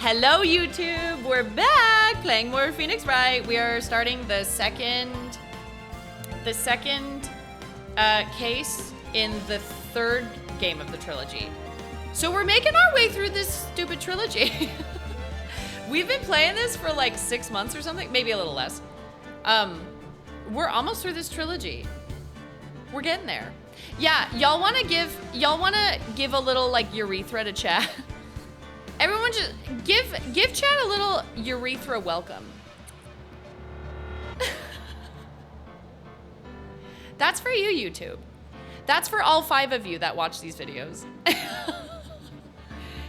Hello, YouTube. We're back playing more Phoenix Wright. We are starting the second case in the third game of the trilogy. So we're making our way through this stupid trilogy. We've been playing this for like 6 months or something, maybe a little less. We're almost through this trilogy. We're getting there. Yeah, y'all wanna give a little like urethra to chat. Everyone just give chat a little urethra welcome. That's for you, YouTube. That's for all 5 of you that watch these videos.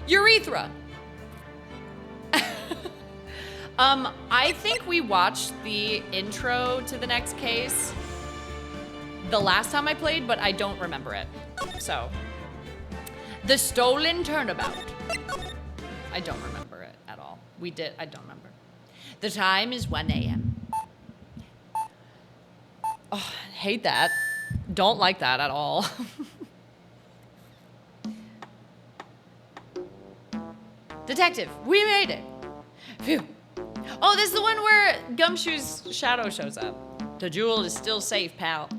Urethra. I think we watched the intro to the next case the last time I played, but I don't remember it. So, the stolen turnabout. I don't remember it at all. I don't remember. The time is 1 a.m. Oh, I hate that. Don't like that at all. Detective, we made it. Phew. Oh, this is the one where Gumshoe's shadow shows up. The jewel is still safe, pal.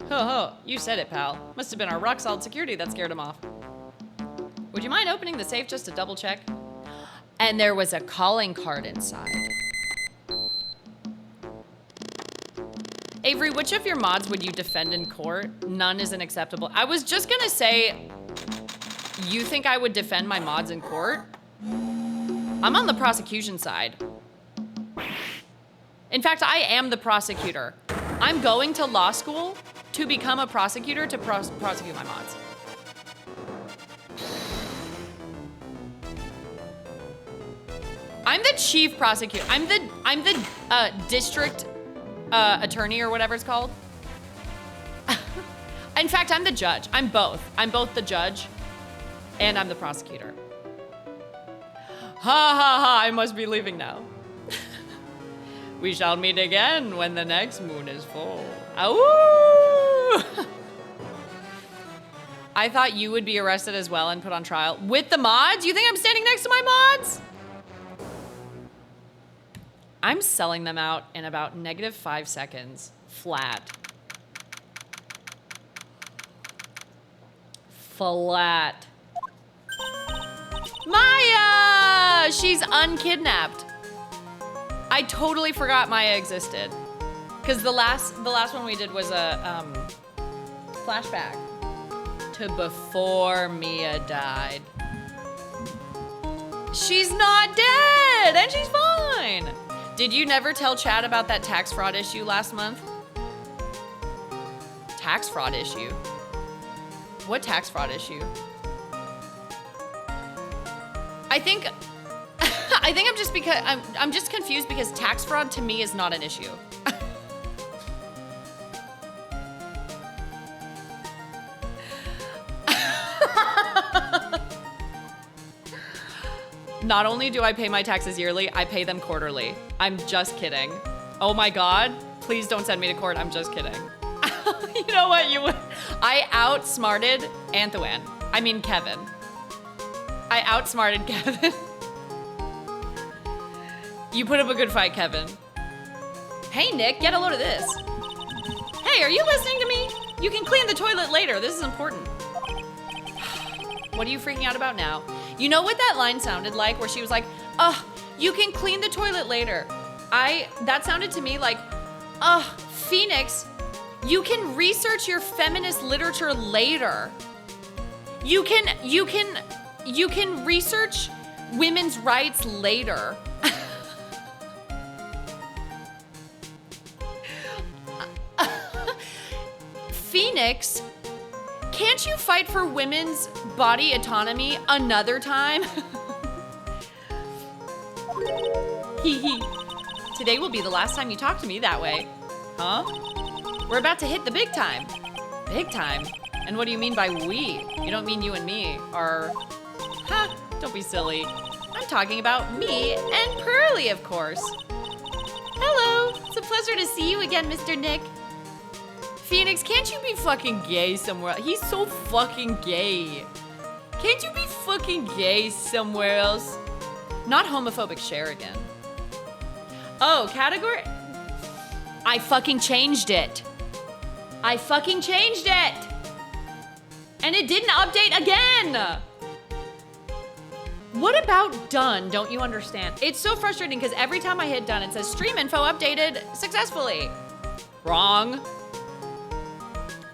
Ho ho, you said it, pal. Must have been our rock-solid security that scared him off. Would you mind opening the safe just to double check? And there was a calling card inside. Avery, which of your mods would you defend in court? None isn't acceptable. I was just gonna say, you think I would defend my mods in court? I'm on the prosecution side. In fact, I am the prosecutor. I'm going to law school to become a prosecutor to prosecute my mods. I'm the chief prosecutor. I'm the district attorney or whatever it's called. In fact, I'm the judge. I'm both. I'm both the judge and I'm the prosecutor. Ha ha ha, I must be leaving now. We shall meet again when the next moon is full. Awoo! I thought you would be arrested as well and put on trial. With the mods? You think I'm standing next to my mods? I'm selling them out in about -5 seconds, flat. Flat. Maya! She's unkidnapped. I totally forgot Maya existed. Because the last one we did was a flashback to before Mia died. She's not dead and she's fine. Did you never tell Chad about that tax fraud issue last month? Tax fraud issue? What tax fraud issue? I think I'm just confused because tax fraud to me is not an issue. Not only do I pay my taxes yearly, I pay them quarterly. I'm just kidding. Oh my God, please don't send me to court. I'm just kidding. You know what? I outsmarted Kevin. I outsmarted Kevin. You put up a good fight, Kevin. Hey, Nick, get a load of this. Hey, are you listening to me? You can clean the toilet later. This is important. What are you freaking out about now? You know what that line sounded like where she was like, oh, you can clean the toilet later. That sounded to me like, oh, Phoenix, you can research your feminist literature later. You can research women's rights later. Phoenix, can't you fight for women's body autonomy another time? Hee hee. Today will be the last time you talk to me that way. Huh? We're about to hit the big time. Big time? And what do you mean by we? You don't mean you and me are... Ha, don't be silly. I'm talking about me and Pearly, of course. Hello, it's a pleasure to see you again, Mr. Nick. Phoenix, can't you be fucking gay somewhere? He's so fucking gay. Can't you be fucking gay somewhere else? Not homophobic share again. Oh, category? I fucking changed it. I fucking changed it. And it didn't update again. What about done? Don't you understand? It's so frustrating because every time I hit done, it says stream info updated successfully. Wrong.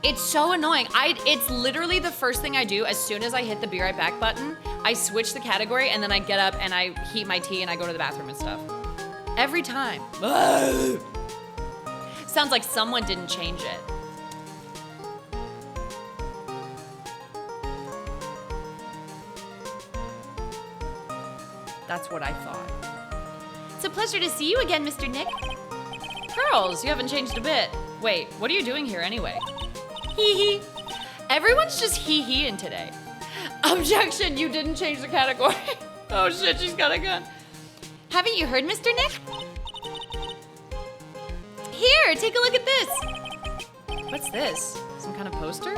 It's so annoying. It's literally the first thing I do as soon as I hit the be right back button. I switch the category and then I get up and I heat my tea and I go to the bathroom and stuff. Every time. Sounds like someone didn't change it. That's what I thought. It's a pleasure to see you again, Mr. Nick. Pearls, you haven't changed a bit. Wait, what are you doing here anyway? Hee hee. Everyone's just hee heeing today. Objection, you didn't change the category. Oh shit, she's got a gun. Haven't you heard, Mr. Nick? Here, take a look at this. What's this? Some kind of poster?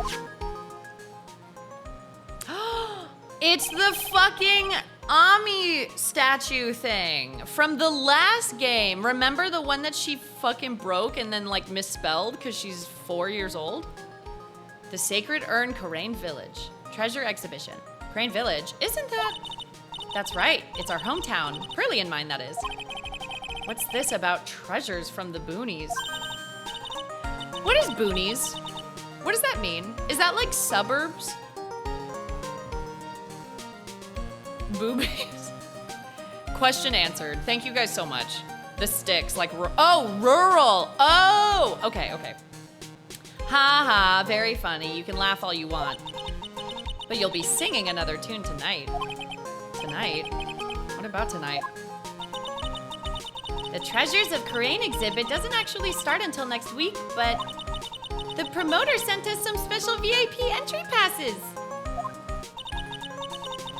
It's the fucking Atmey statue thing from the last game. Remember the one that she fucking broke and then like misspelled because she's 4 years old? The Sacred Urn Karain Village. Treasure exhibition. Karain Village, isn't that? That's right, it's our hometown. Pearly and mine, that is. What's this about treasures from the boonies? What is boonies? What does that mean? Is that like suburbs? Boobies. Question answered. Thank you guys so much. The sticks, like, oh, rural. Oh, okay, okay. Ha ha, very funny. You can laugh all you want. But you'll be singing another tune tonight. Tonight? What about tonight? The Treasures of Karain exhibit doesn't actually start until next week, but the promoter sent us some special VIP entry passes.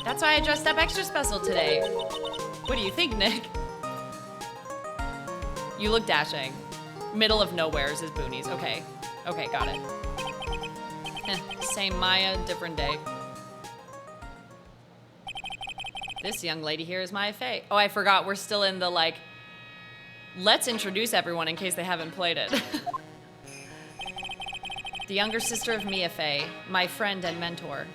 That's why I dressed up extra special today. What do you think, Nick? You look dashing. Middle of nowheres is boonies. Okay. Okay, got it. Same Maya, different day. This young lady here is Maya Fey. Oh, I forgot. We're still in the, like, let's introduce everyone in case they haven't played it. The younger sister of Mia Fey, my friend and mentor.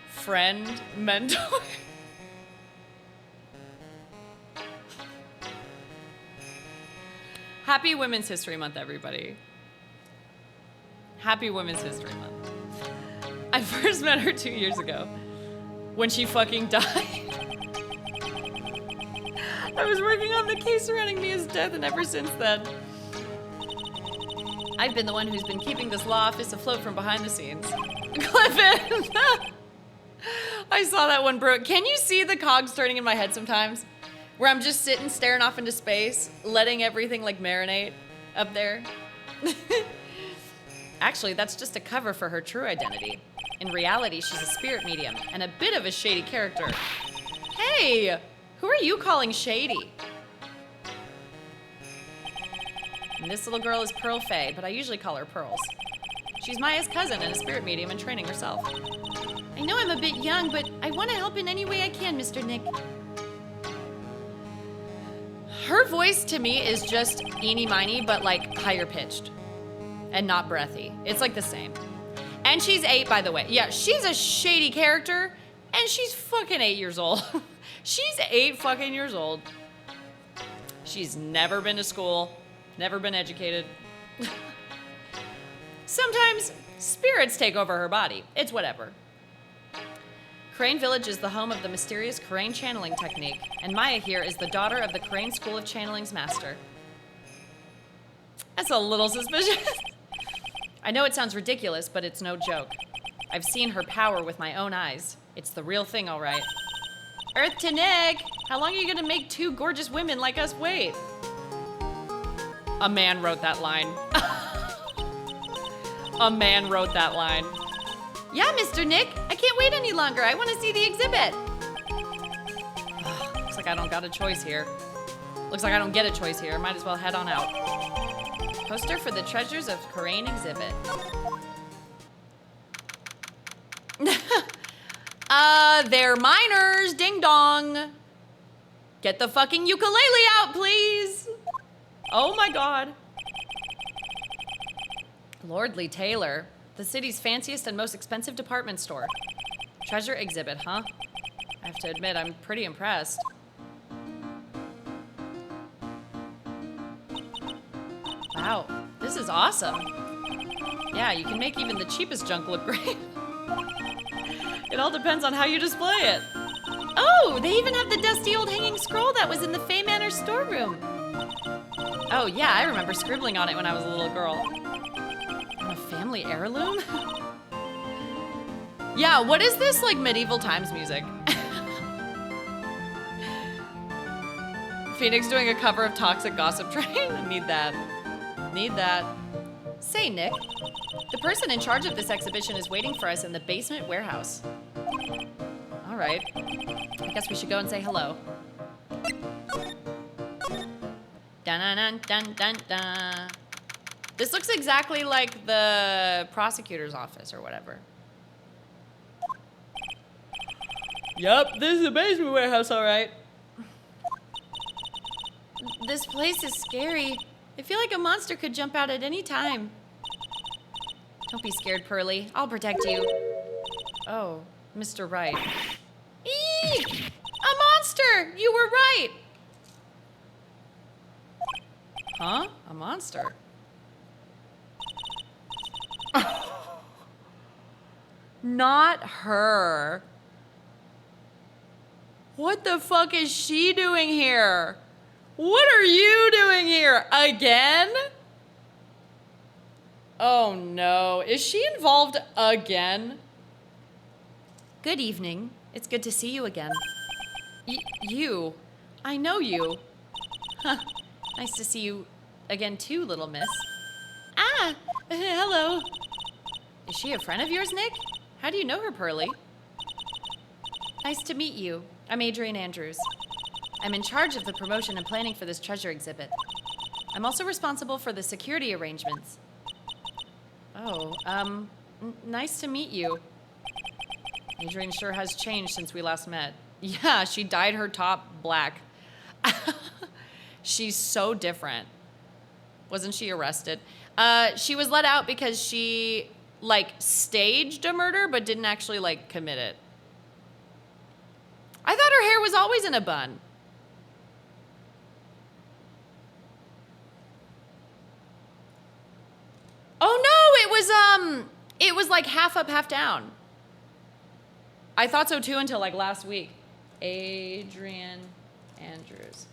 Friend, mentor. Happy Women's History Month, everybody. Happy Women's History Month. I first met her 2 years ago when she fucking died. I was working on the case surrounding Mia's death, and ever since then, I've been the one who's been keeping this law office afloat from behind the scenes. Clifford! I saw that one, bro. Can you see the cogs turning in my head sometimes? Where I'm just sitting, staring off into space, letting everything like marinate up there. Actually, that's just a cover for her true identity. In reality, she's a spirit medium and a bit of a shady character. Hey, who are you calling shady? And this little girl is Pearl Fey, but I usually call her Pearls. She's Maya's cousin and a spirit medium in training herself. I know I'm a bit young, but I want to help in any way I can, Mr. Nick. Her voice to me is just eeny miny, but like higher pitched and not breathy. It's like the same. And she's 8, by the way. Yeah, she's a shady character and she's fucking 8 years old. She's 8 fucking years old. She's never been to school, never been educated. Sometimes spirits take over her body. It's whatever. Karain Village is the home of the mysterious Karain channeling technique, and Maya here is the daughter of the Karain School of Channeling's master. That's a little suspicious. I know it sounds ridiculous, but it's no joke. I've seen her power with my own eyes. It's the real thing, all right. Earth to Nick! How long are you gonna make 2 gorgeous women like us wait? A man wrote that line. A man wrote that line. Yeah, Mr. Nick, I can't wait any longer. I want to see the exhibit. Looks like I don't got a choice here. Looks like I don't get a choice here. Might as well head on out. Poster for the Treasures of Karain exhibit. They're minors. Ding dong. Get the fucking ukulele out, please. Oh my God. Lordly Taylor, the city's fanciest and most expensive department store. Treasure exhibit, huh? I have to admit, I'm pretty impressed. Wow, this is awesome. Yeah, you can make even the cheapest junk look great. It all depends on how you display it. Oh, they even have the dusty old hanging scroll that was in the Fay Manor storeroom. Oh yeah, I remember scribbling on it when I was a little girl. A family heirloom? Yeah, what is this, like, medieval times music? Phoenix doing a cover of Toxic Gossip Train? Need that. Need that. Say, Nick, the person in charge of this exhibition is waiting for us in the basement warehouse. All right. I guess we should go and say hello. Dun-dun-dun-dun-dun-dun. This looks exactly like the prosecutor's office or whatever. Yup, this is the basement warehouse, all right. This place is scary. I feel like a monster could jump out at any time. Don't be scared, Pearly. I'll protect you. Oh, Mr. Wright. Eee! A monster! You were right! Huh? A monster? Not her. What the fuck is she doing here? What are you doing here? Again? Oh no. Is she involved again? Good evening. It's good to see you again. You. I know you. Huh. Nice to see you again too, little miss. Ah, hello. Is she a friend of yours, Nick? How do you know her, Pearly? Nice to meet you. I'm Adrian Andrews. I'm in charge of the promotion and planning for this treasure exhibit. I'm also responsible for the security arrangements. Oh, nice to meet you. Adrian sure has changed since we last met. Yeah, she dyed her top black. She's so different. Wasn't she arrested? She was let out because she, like, staged a murder but didn't actually, like, commit it. I thought her hair was always in a bun. Oh no, it was like half up, half down. I thought so too until like last week. Adrian Andrews.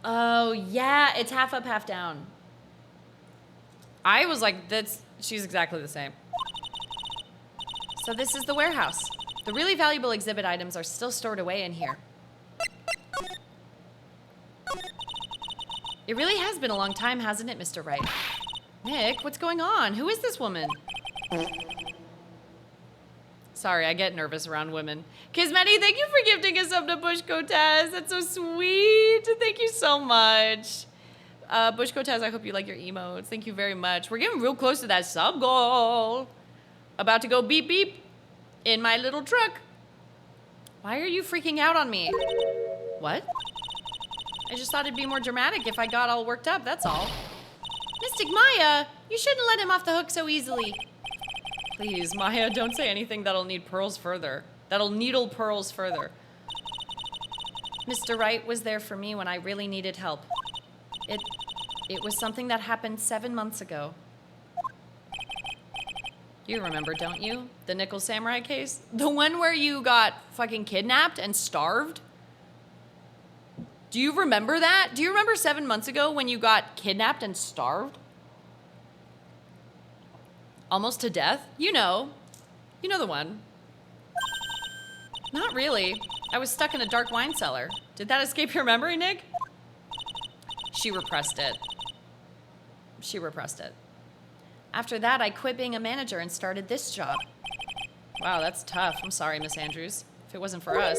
Oh yeah, it's half up, half down. I was like, she's exactly the same. So this is the warehouse. The really valuable exhibit items are still stored away in here. It really has been a long time, hasn't it, Mr. Wright? Nick, what's going on? Who is this woman? Sorry, I get nervous around women. Kismeti, thank you for gifting us up to Bush Cortez. That's so sweet. Thank you so much. Bush Cortez, I hope you like your emotes. Thank you very much. We're getting real close to that sub goal. About to go beep beep in my little truck. Why are you freaking out on me? What? I just thought it'd be more dramatic if I got all worked up, that's all. Mystic Maya, you shouldn't let him off the hook so easily. Please, Maya, don't say anything that'll need pearls further. That'll needle pearls further. Mr. Wright was there for me when I really needed help. It was something that happened 7 months ago. You remember, don't you? The Nickel Samurai case? The one where you got fucking kidnapped and starved? Do you remember that? Do you remember 7 months ago when you got kidnapped and starved? Almost to death? You know the one. Not really. I was stuck in a dark wine cellar. Did that escape your memory, Nick? She repressed it. She repressed it. After that, I quit being a manager and started this job. Wow, that's tough. I'm sorry, Miss Andrews. If it wasn't for us.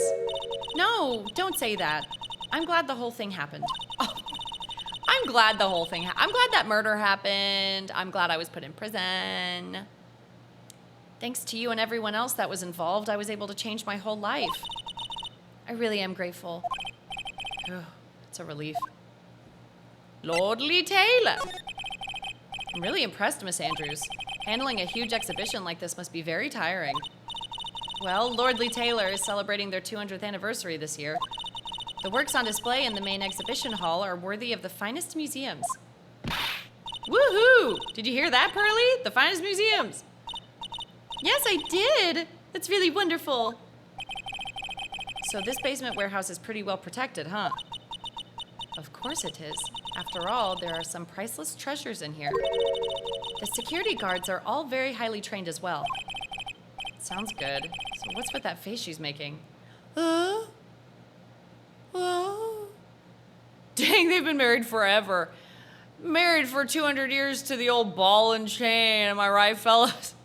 No, don't say that. I'm glad the whole thing happened. Oh, I'm glad the whole thing I'm glad that murder happened. I'm glad I was put in prison. Thanks to you and everyone else that was involved, I was able to change my whole life. I really am grateful. It's a relief. Lordly Taylor. I'm really impressed, Miss Andrews. Handling a huge exhibition like this must be very tiring. Well, Lordly Taylor is celebrating their 200th anniversary this year. The works on display in the main exhibition hall are worthy of the finest museums. Woohoo! Did you hear that, Pearly? The finest museums. Yes, I did. That's really wonderful. So this basement warehouse is pretty well protected, huh? Of course it is. After all, there are some priceless treasures in here. The security guards are all very highly trained as well. Sounds good. So what's with that face she's making? Oh. Dang, they've been married forever. Married for 200 years to the old ball and chain. Am I right, fellas?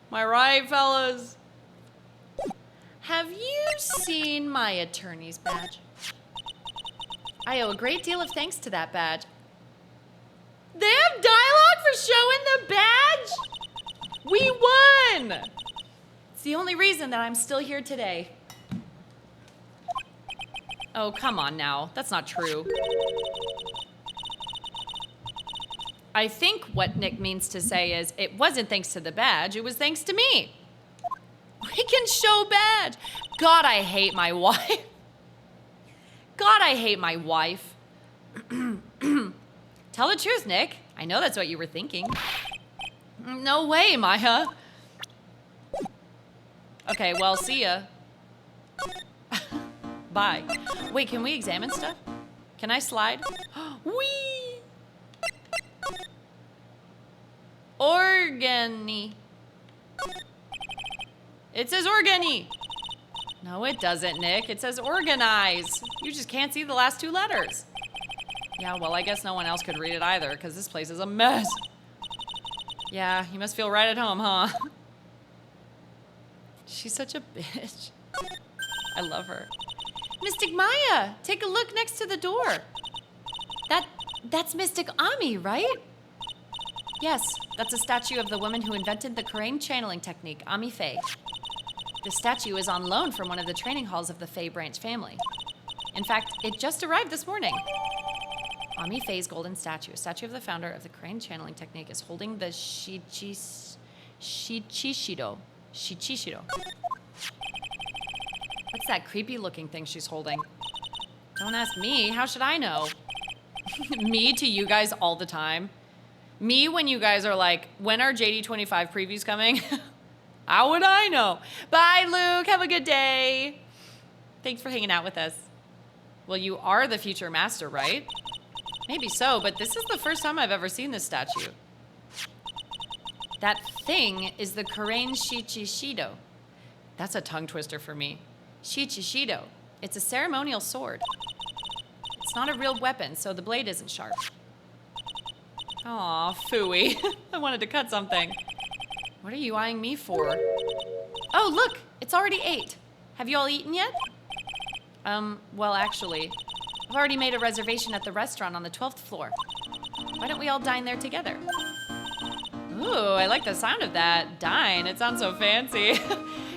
Am I right, fellas? Have you seen my attorney's badge? I owe a great deal of thanks to that badge. They have dialogue for showing the badge? We won! It's the only reason that I'm still here today. Oh, come on now. That's not true. I think what Nick means to say is, it wasn't thanks to the badge, it was thanks to me. We can show badge. God, I hate my wife. God, I hate my wife. Tell the truth, Nick. I know that's what you were thinking. No way, Maya. Okay, well, see ya. Bye. Wait, can we examine stuff? Can I slide? Whee! Organi. It says organi. No, it doesn't, Nick. It says organize. You just can't see the last two letters. Yeah, well, I guess no one else could read it either, because this place is a mess. Yeah, you must feel right at home, huh? She's such a bitch. I love her. Mystic Maya, take a look next to the door. That's Mystic Atmey, right? Yes, that's a statue of the woman who invented the Karain channeling technique, Atmey Faye. The statue is on loan from one of the training halls of the Faye branch family. In fact, it just arrived this morning. Atmey Faye's golden statue, a statue of the founder of the Karain channeling technique, is holding the Shichishido. What's that creepy looking thing she's holding? Don't ask me, how should I know? Me to you guys all the time. Me when you guys are like, when are JD25 previews coming? How would I know? Bye, Luke, have a good day. Thanks for hanging out with us. Well, you are the future master, right? Maybe so, but this is the first time I've ever seen this statue. That thing is the Karain Shichishido. That's a tongue twister for me. Shichishido. It's a ceremonial sword. It's not a real weapon, so the blade isn't sharp. Aw, phooey. I wanted to cut something. What are you eyeing me for? Oh, look! It's already 8. Have you all eaten yet? Well, actually, I've already made a reservation at the restaurant on the 12th floor. Why don't we all dine there together? Ooh, I like the sound of that. Dine, it sounds so fancy.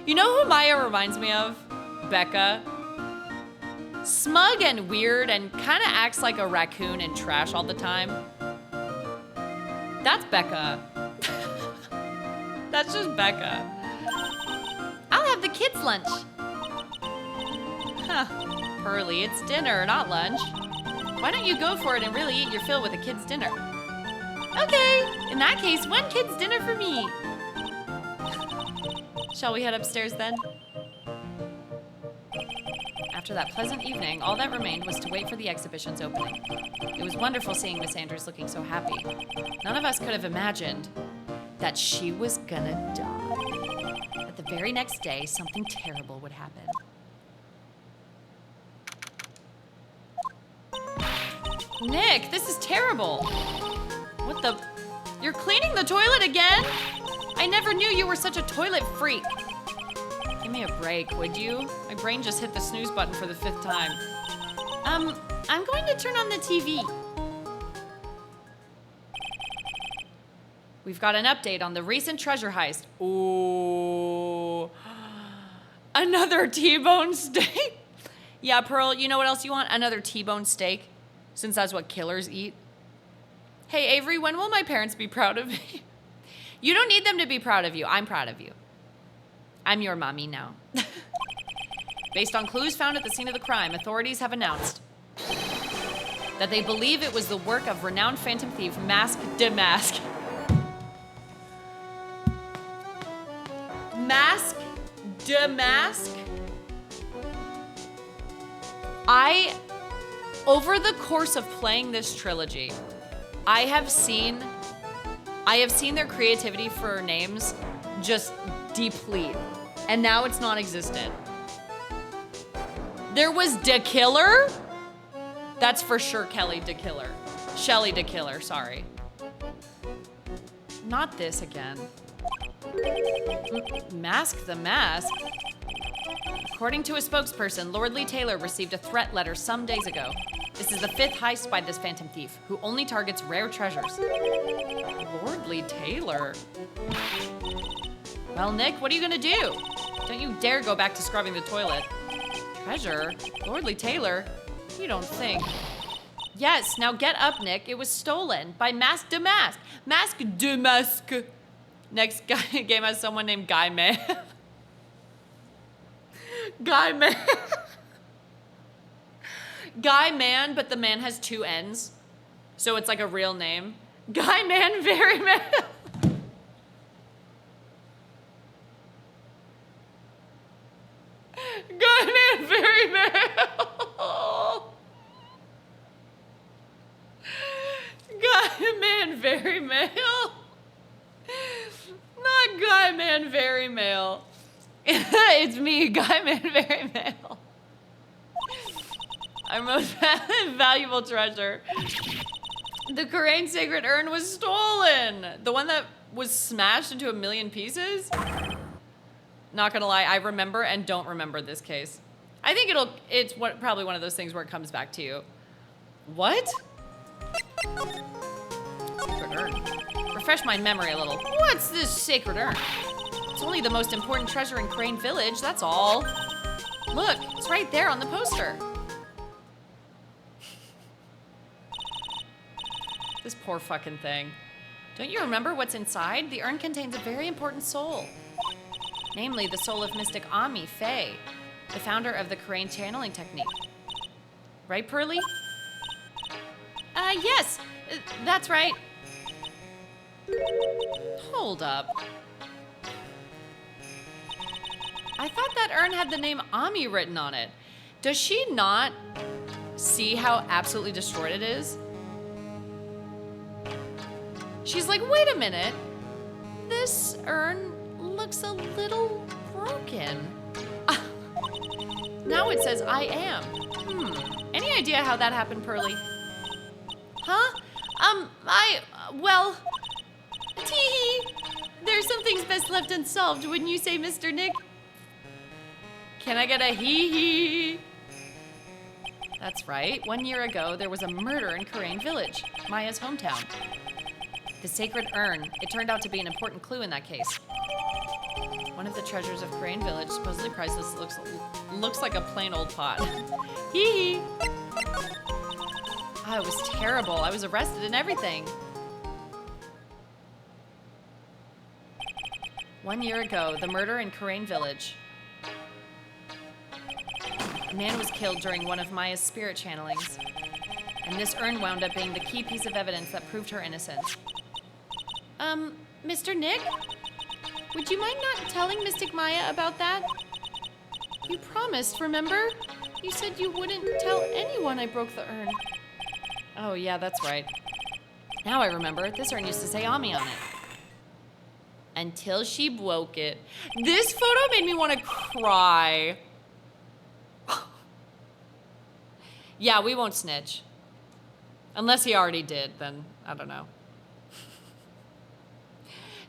You know who Maya reminds me of? Becca. Smug and weird and kind of acts like a raccoon and trash all the time. That's Becca. That's just Becca. I'll have the kids' lunch. Huh. Pearly, it's dinner, not lunch. Why don't you go for it and really eat your fill with a kid's dinner? Okay, in that case, one kid's dinner for me. Shall we head upstairs then? After that pleasant evening, all that remained was to wait for the exhibition's opening. It was wonderful seeing Miss Andrews looking so happy. None of us could have imagined that she was gonna die. But the very next day, something terrible would happen. Nick, this is terrible. What the? You're cleaning the toilet again? I never knew you were such a toilet freak. Give me a break, would you? My brain just hit the snooze button for the 5th time. I'm going to turn on the TV. We've got an update on the recent treasure heist. Ooh. Another T-bone steak? Yeah, Pearl, you know what else you want? Another T-bone steak, since that's what killers eat. Hey, Avery, when will my parents be proud of me? You don't need them to be proud of you. I'm proud of you. I'm your mommy now. Based on clues found at the scene of the crime, authorities have announced that they believe it was the work of renowned phantom thief DeMasque. DeMasque? Over the course of playing this trilogy, I have seen their creativity for names just deplete, and now it's non-existent. There was DeKiller? That's for sure Kelly DeKiller. Shelly DeKiller, sorry. Not this again. Mask the Mask? According to a spokesperson, Lordly Taylor received a threat letter some days ago. This is the 5th heist by this phantom thief, who only targets rare treasures. Lordly Taylor? Well, Nick, what are you gonna do? Don't you dare go back to scrubbing the toilet. Treasure? Lordly Taylor? You don't think. Yes, now get up, Nick. It was stolen by DeMasque. DeMasque. Next game has someone named Guy Man. Guy Man. Guy Man, but the man has 2 N's. So it's like a real name. Guy Man, very man. Guy Man, very male. Guy Man, very male. Not Guy Man, very male. It's me, Guy Man, very male. Our most valuable treasure. The Karain sacred urn was stolen. The one that was smashed into a million pieces? Not gonna lie, I remember and don't remember this case. I think it's probably one of those things where it comes back to you. What? Sacred urn. Refresh my memory a little. What's this sacred urn? It's only the most important treasure in Crane Village, that's all. Look, it's right there on the poster. This poor fucking thing. Don't you remember what's inside? The urn contains a very important soul. Namely, the soul of mystic Atmey, Faye, the founder of the Karain channeling technique. Right, Pearly? Yes, that's right. Hold up. I thought that urn had the name Atmey written on it. Does she not see how absolutely destroyed it is? She's like, wait a minute. This urn looks a little broken. Now it says I am. Any idea how that happened, Pearly? Huh? Well, tee-hee. There's some things best left unsolved, wouldn't you say, Mr. Nick? Can I get a hee-hee? That's right. 1 year ago, there was a murder in Karain Village, Maya's hometown. The sacred urn. It turned out to be an important clue in that case. One of the treasures of Karain Village, supposedly priceless, looks like a plain old pot. Hee hee. Oh, it was terrible. I was arrested and everything. 1 year ago, the murder in Karain Village. A man was killed during one of Maya's spirit channelings, and this urn wound up being the key piece of evidence that proved her innocence. Mr. Nick? Would you mind not telling Mystic Maya about that? You promised, remember? You said you wouldn't tell anyone I broke the urn. Oh, yeah, that's right. Now I remember. This urn used to say Atmey on it. Until she broke it. This photo made me want to cry. Yeah, we won't snitch. Unless he already did, then I don't know.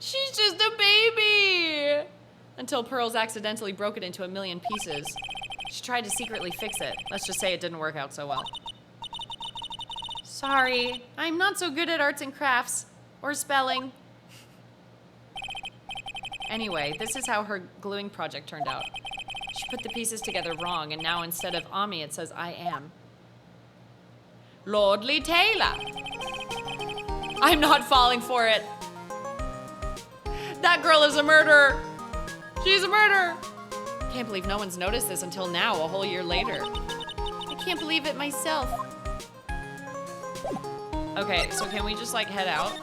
She's just a baby! Until Pearls accidentally broke it into a million pieces. She tried to secretly fix it. Let's just say it didn't work out so well. Sorry, I'm not so good at arts and crafts. Or spelling. Anyway, this is how her gluing project turned out. She put the pieces together wrong, and now instead of Atmey, it says I am. Lordly Taylor. I'm not falling for it. That girl is a murderer. She's a murderer. Can't believe no one's noticed this until now, a whole year later. I can't believe it myself. Okay, so can we just like head out?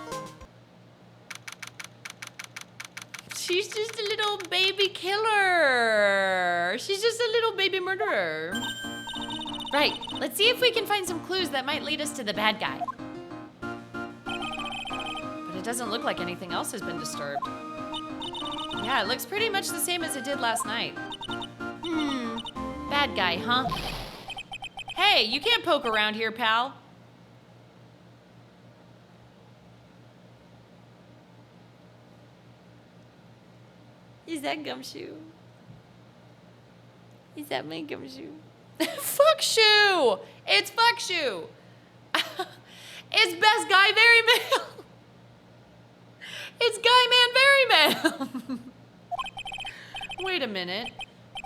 She's just a little baby killer. She's just a little baby murderer. Right, let's see if we can find some clues that might lead us to the bad guy. But it doesn't look like anything else has been disturbed. Yeah, it looks pretty much the same as it did last night. Bad guy, huh? Hey, you can't poke around here, pal. Is that Gumshoe? Is that my Gumshoe? Fuck shoe! It's fuck shoe! It's best guy very male! It's guy man very male! Wait a minute.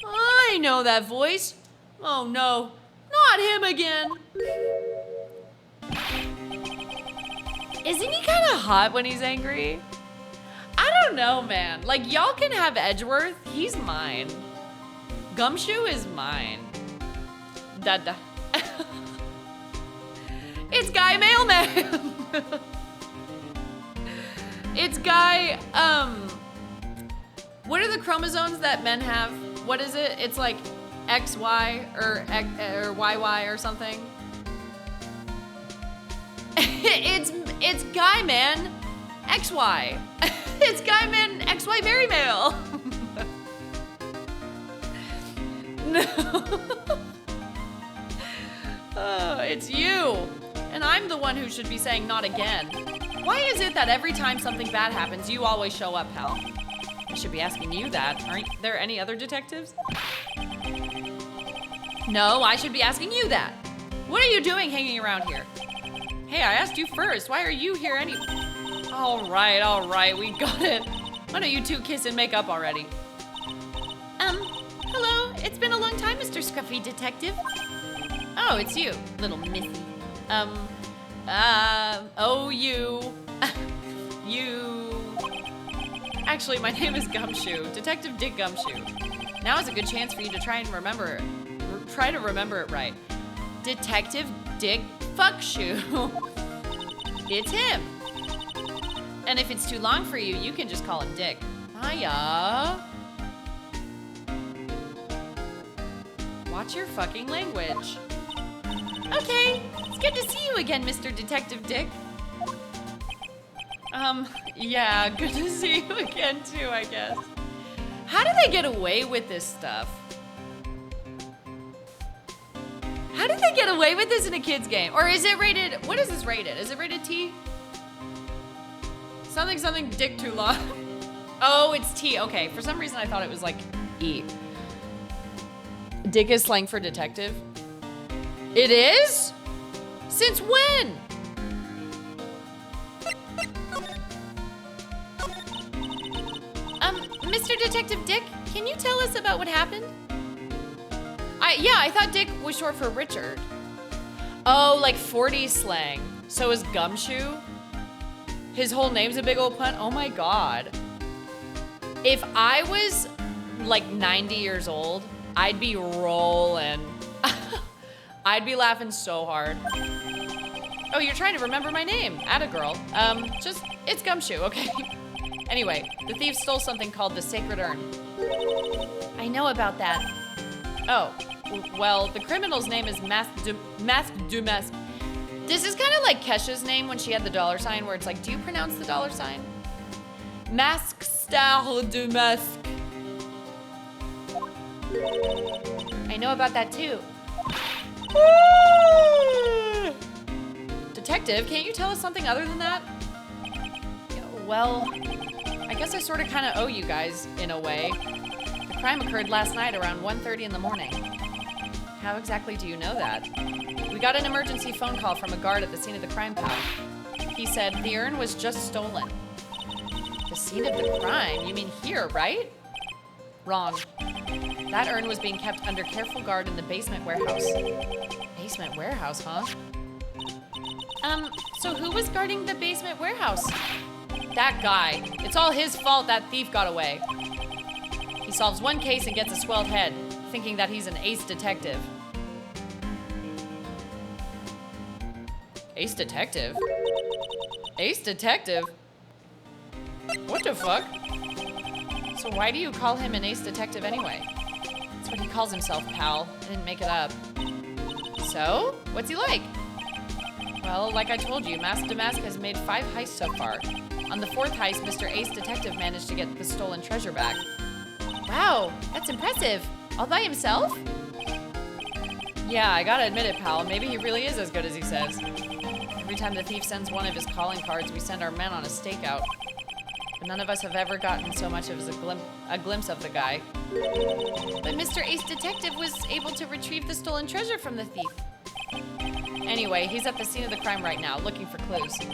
I know that voice. Oh no, not him again. Isn't he kind of hot when he's angry? I don't know, man. Like, y'all can have Edgeworth. He's mine. Gumshoe is mine. Dada. It's Guy Mailman. It's Guy, what are the chromosomes that men have? What is it? It's like XY or YY or something. It's Guy Man XY. It's Guy Man XY very male. No. Oh, it's you. And I'm the one who should be saying not again. Why is it that every time something bad happens, you always show up, pal? I should be asking you that. Aren't there any other detectives? No, I should be asking you that. What are you doing hanging around here? Hey, I asked you first. Why are you here all right, we got it. Why don't you two kiss and make up already? Hello. It's been a long time, Mr. Scruffy Detective. Oh, it's you, little missy. You. Actually, my name is Gumshoe, Detective Dick Gumshoe. Now is a good chance for you to try to remember it right. Detective Dick Fuckshoe. It's him. And if it's too long for you, you can just call him Dick. Hiya. Watch your fucking language. Okay, it's good to see you again, Mr. Detective Dick. Yeah, good to see you again too, I guess. How do they get away with this stuff? How did they get away with this in a kid's game? Or is it rated, what is this rated? Is it rated T? Something dick too long. Oh, it's T, okay. For some reason I thought it was like E. Dick is slang for detective? It is? Since when? Mr. Detective Dick, can you tell us about what happened? Yeah, I thought Dick was short for Richard. Oh, like 40s slang. So is Gumshoe? His whole name's a big old pun? Oh my God. If I was like 90 years old, I'd be rolling. I'd be laughing so hard. Oh, you're trying to remember my name. Atta girl. It's Gumshoe, okay? Anyway, the thief stole something called the Sacred Urn. I know about that. Oh, well, the criminal's name is DeMasque. This is kind of like Kesha's name when she had the $sign, where it's like, do you pronounce the $sign? Masque Star DeMasque. I know about that too. Detective, can't you tell us something other than that? Well, I guess I sort of kind of owe you guys, in a way. The crime occurred last night around 1:30 in the morning. How exactly do you know that? We got an emergency phone call from a guard at the scene of the crime, pal. He said the urn was just stolen. The scene of the crime? You mean here, right? Wrong. That urn was being kept under careful guard in the basement warehouse. Basement warehouse, huh? So who was guarding the basement warehouse? That guy. It's all his fault that thief got away. He solves one case and gets a swelled head, thinking that he's an ace detective. Ace detective? Ace detective? What the fuck? So why do you call him an ace detective anyway? That's what he calls himself, pal. I didn't make it up. So, what's he like? Well, like I told you, DeMasque has made 5 heists so far. On the 4th heist, Mr. Ace Detective managed to get the stolen treasure back. Wow, that's impressive. All by himself? Yeah, I gotta admit it, pal. Maybe he really is as good as he says. Every time the thief sends one of his calling cards, we send our men on a stakeout. But none of us have ever gotten so much as a glimpse of the guy. But Mr. Ace Detective was able to retrieve the stolen treasure from the thief. Anyway, he's at the scene of the crime right now, looking for clues. So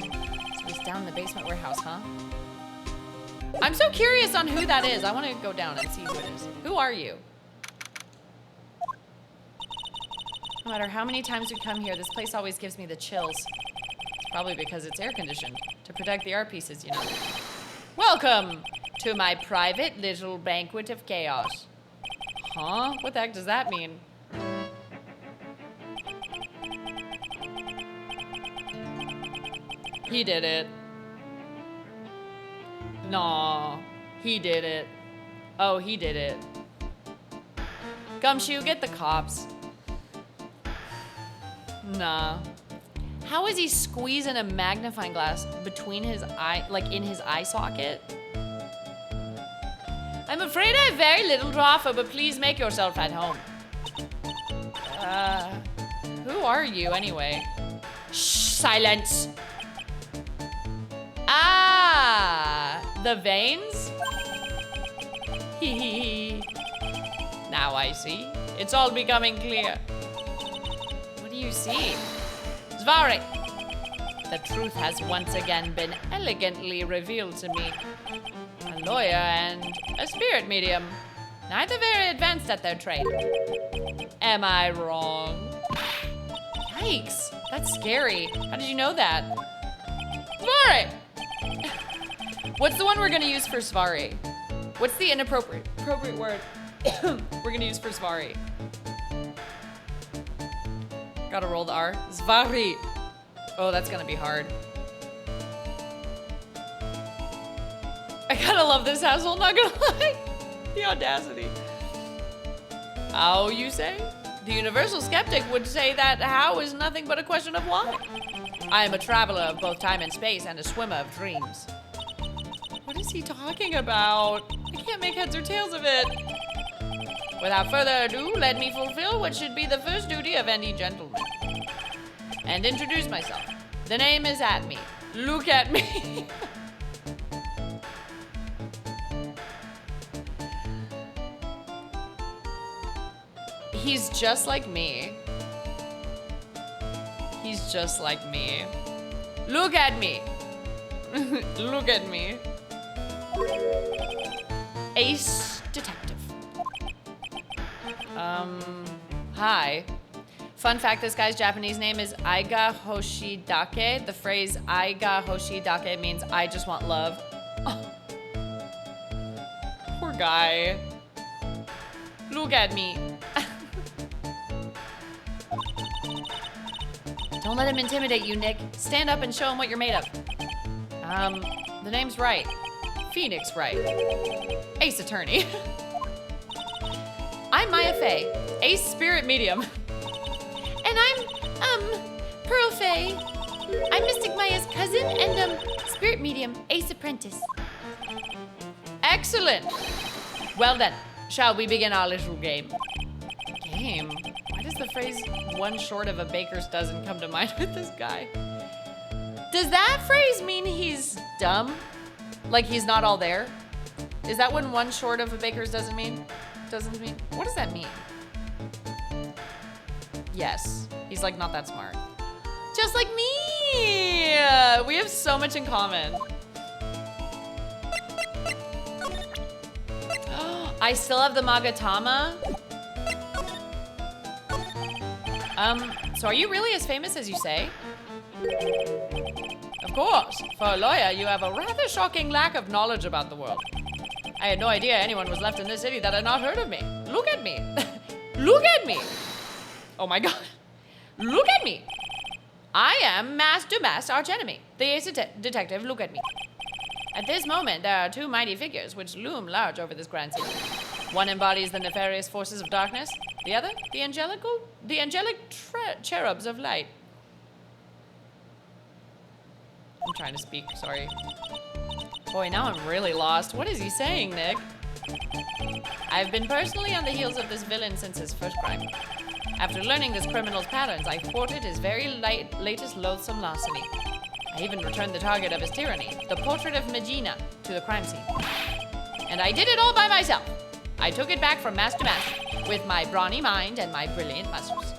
he's down in the basement warehouse, huh? I'm so curious on who that is. I want to go down and see who it is. Who are you? No matter how many times we come here, this place always gives me the chills. It's probably because it's air conditioned to protect the art pieces, you know. Welcome to my private little banquet of chaos. Huh? What the heck does that mean? He did it. No, he did it. Oh, he did it. Gumshoe, get the cops. Nah. How is he squeezing a magnifying glass between his eye, like in his eye socket? I'm afraid I have very little to offer, but please make yourself at home. Who are you anyway? Shh, silence. Ah, the veins? Hee hee hee. Now I see. It's all becoming clear. What do you see? Svari! The truth has once again been elegantly revealed to me. A lawyer and a spirit medium. Neither very advanced at their trade. Am I wrong? Yikes, that's scary. How did you know that? Svari! What's the one we're gonna use for Svari? What's the appropriate word we're gonna use for Svari? Gotta roll the R. Svari. Oh, that's gonna be hard. I kinda love this household, not gonna lie. The audacity. How, you say? The universal skeptic would say that how is nothing but a question of why. I am a traveler of both time and space and a swimmer of dreams. What is he talking about? I can't make heads or tails of it. Without further ado, let me fulfill what should be the first duty of any gentleman. And introduce myself. The name is Atmey. Look at me. He's just like me. He's just like me. Look at me. Look at me. Ace Detective. Hi. Fun fact, this guy's Japanese name is Aiga Hoshidake. The phrase Aiga Hoshidake means I just want love. Oh. Poor guy. Look at me. Don't let him intimidate you, Nick. Stand up and show him what you're made of. The name's Wright. Phoenix Wright. Ace Attorney. I'm Maya Fey, Ace Spirit Medium. And I'm, Pearl Fey. I'm Mystic Maya's cousin and, Spirit Medium, Ace Apprentice. Excellent. Well then, shall we begin our little game? Game? Why does the phrase one short of a baker's dozen come to mind with this guy? Does that phrase mean he's dumb? Like he's not all there? Is that what one short of a baker's dozen mean? Doesn't mean? What does that mean? Yes, he's like not that smart. Just like me! We have so much in common. I still have the Magatama. So are you really as famous as you say? Of course. For a lawyer, you have a rather shocking lack of knowledge about the world. I had no idea anyone was left in this city that had not heard of me. Look at me. Look at me. Oh my god. Look at me. I am DeMasque, archenemy. The ace detective, look at me. At this moment, there are two mighty figures which loom large over this grand city. One embodies the nefarious forces of darkness, the other, the angelic cherubs of light. I'm trying to speak, sorry. Boy, now I'm really lost. What is he saying, Nick? I've been personally on the heels of this villain since his first crime. After learning this criminal's patterns, I thwarted his very latest loathsome larceny. I even returned the target of his tyranny, the portrait of Medina, to the crime scene. And I did it all by myself. I took it back from DeMasque with my brawny mind and my brilliant muscles.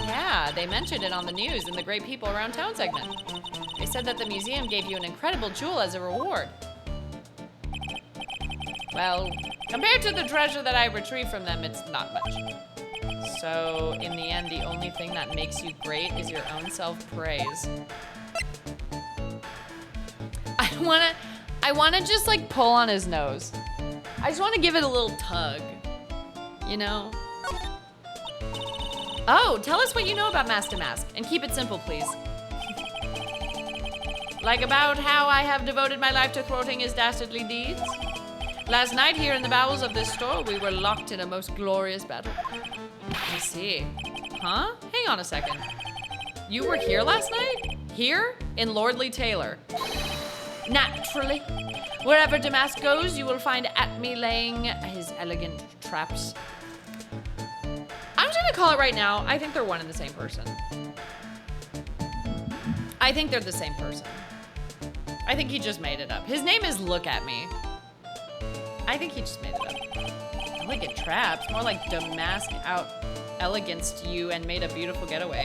Yeah, they mentioned it on the news in the Great People Around Town segment. They said that the museum gave you an incredible jewel as a reward. Well, compared to the treasure that I retrieved from them, it's not much. So, in the end, the only thing that makes you great is your own self-praise. I wanna just like pull on his nose. I just wanna give it a little tug, you know? Oh, tell us what you know about DeMasque, and keep it simple, please. Like about how I have devoted my life to thwarting his dastardly deeds? Last night here in the bowels of this store, we were locked in a most glorious battle. I see. Huh? Hang on a second. You were here last night? Here? In Lordly Taylor? Naturally. Wherever DeMasque goes, you will find Atmey laying his elegant traps. I'm just gonna call it right now. I think they're one and the same person. I think they're the same person. I think he just made it up. His name is Look At Me. I think he just made it up. Elegant traps, more like DeMasque out eleganced you and made a beautiful getaway.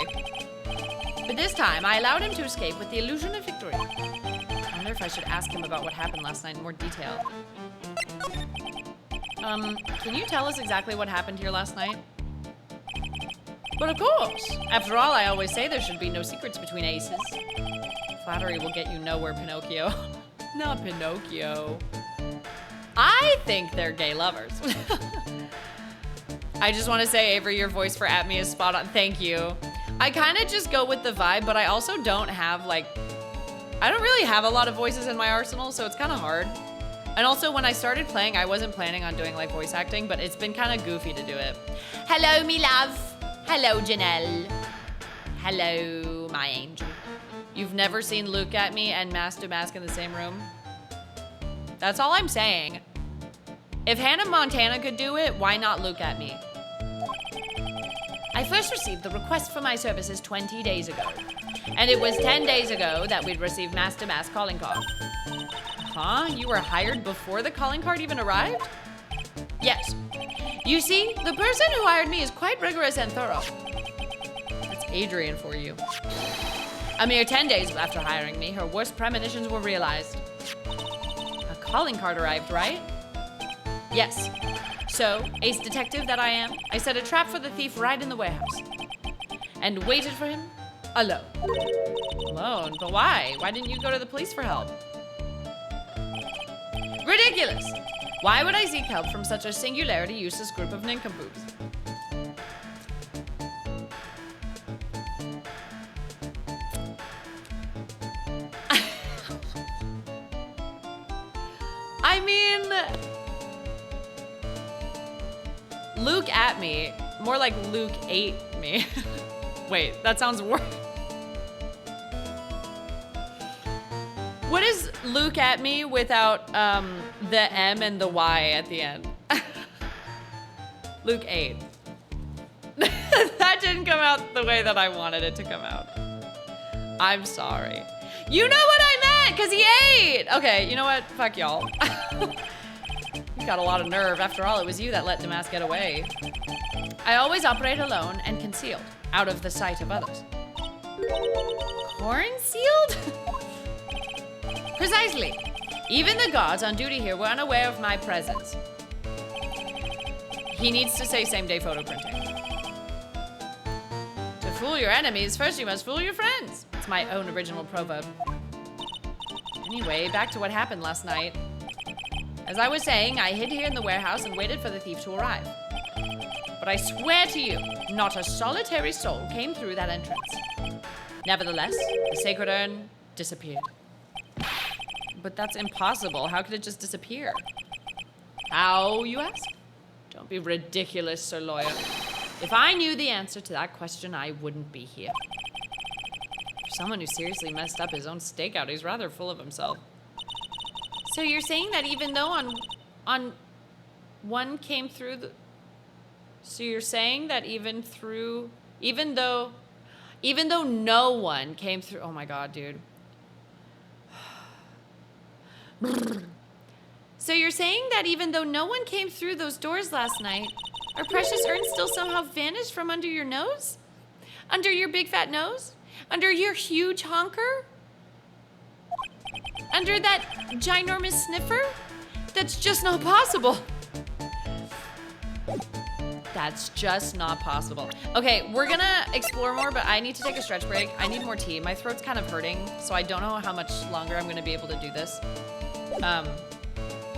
But this time, I allowed him to escape with the illusion of victory. I wonder if I should ask him about what happened last night in more detail. Can you tell us exactly what happened here last night? But of course. After all, I always say there should be no secrets between aces. Flattery will get you nowhere, Pinocchio. Not Pinocchio. I think they're gay lovers. I just want to say, Avery, your voice for Atmey is spot on. Thank you. I kind of just go with the vibe, but I also don't have I don't really have a lot of voices in my arsenal, so it's kind of hard. And also, when I started playing, I wasn't planning on doing like voice acting, but it's been kind of goofy to do it. Hello, me love. Hello, Janelle. Hello, my angel. You've never seen Look At Me and DeMasque in the same room? That's all I'm saying. If Hannah Montana could do it, why not Look At Me? I first received the request for my services 20 days ago. And it was 10 days ago that we'd received DeMasque calling card. Huh? You were hired before the calling card even arrived? Yes. You see, the person who hired me is quite rigorous and thorough. That's Adrian for you. A mere 10 days after hiring me, her worst premonitions were realized. A calling card arrived, right? Yes. So, ace detective that I am, I set a trap for the thief right in the warehouse. And waited for him alone. Alone? But why? Why didn't you go to the police for help? Ridiculous! Why would I seek help from such a singularity useless group of nincompoops? I mean, Luke at me, more like Luke ate me. Wait, that sounds worse. What is Luke at me without the M and the Y at the end? Luke ate. That didn't come out the way that I wanted it to come out. I'm sorry. You know what I meant, because he ate! Okay, you know what? Fuck y'all. You got a lot of nerve. After all, it was you that let DeMasque get away. I always operate alone and concealed, out of the sight of others. Corn-sealed? Precisely. Even the guards on duty here were unaware of my presence. He needs to say same day photo printing. To fool your enemies, first you must fool your friends. It's my own original proverb. Anyway, back to what happened last night. As I was saying, I hid here in the warehouse and waited for the thief to arrive. But I swear to you, not a solitary soul came through that entrance. Nevertheless, the sacred urn disappeared. But that's impossible. How could it just disappear? How, you ask? Don't be ridiculous, Sir Lawyer. If I knew the answer to that question, I wouldn't be here. For someone who seriously messed up his own stakeout, he's rather full of himself. So you're saying that even though on one came through the... So you're saying that even though no one came through... Oh my god, dude. So you're saying that even though no one came through those doors last night, our precious urn still somehow vanished from under your nose? Under your big fat nose? Under your huge honker? Under that ginormous sniffer? That's just not possible. That's just not possible. Okay, we're gonna explore more, but I need to take a stretch break. I need more tea. My throat's kind of hurting, so I don't know how much longer I'm gonna be able to do this.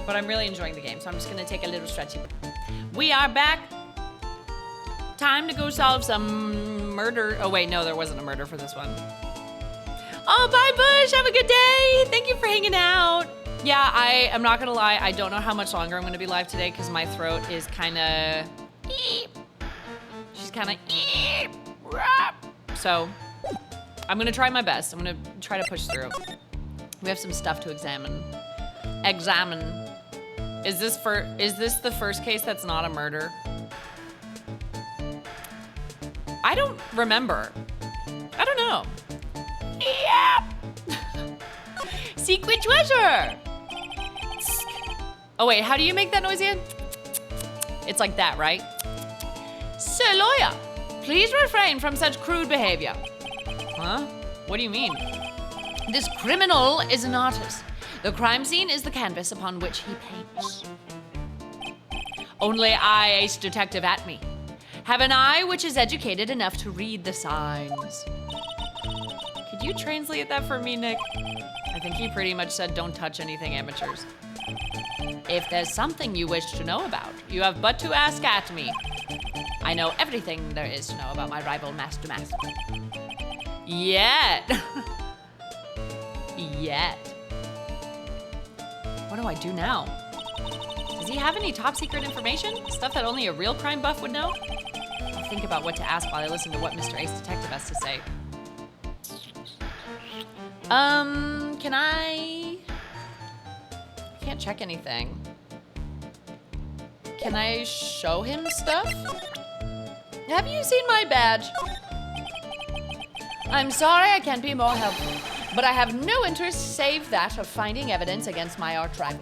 But I'm really enjoying the game, so I'm just gonna take a little stretchy break. We are back. Time to go solve some murder. Oh wait, no, there wasn't a murder for this one. Oh, bye Bush, have a good day. Thank you for hanging out. Yeah, I'm not gonna lie, I don't know how much longer I'm gonna be live today because my throat is kinda, she's kinda, so I'm gonna try my best. I'm gonna try to push through. We have some stuff to examine. Is this the first case that's not a murder? I don't remember. I don't know. Yeah. Secret treasure. Oh wait, how do you make that noise again? It's like that, right? Sir Lawyer, please refrain from such crude behavior. Huh? What do you mean? This criminal is an artist. The crime scene is the canvas upon which he paints. Only I, Ace Detective Atmey, have an eye which is educated enough to read the signs. Could you translate that for me, Nick? I think he pretty much said don't touch anything, amateurs. If there's something you wish to know about, you have but to ask Atmey. I know everything there is to know about my rival, Master DeMasque. Yet. Yet. What do I do now? Does he have any top secret information? Stuff that only a real crime buff would know? I'll think about what to ask while I listen to what Mr. Ace Detective has to say. Can I can't check anything. Can I show him stuff? Have you seen my badge? I'm sorry I can't be more helpful, but I have no interest save that of finding evidence against my arch rival.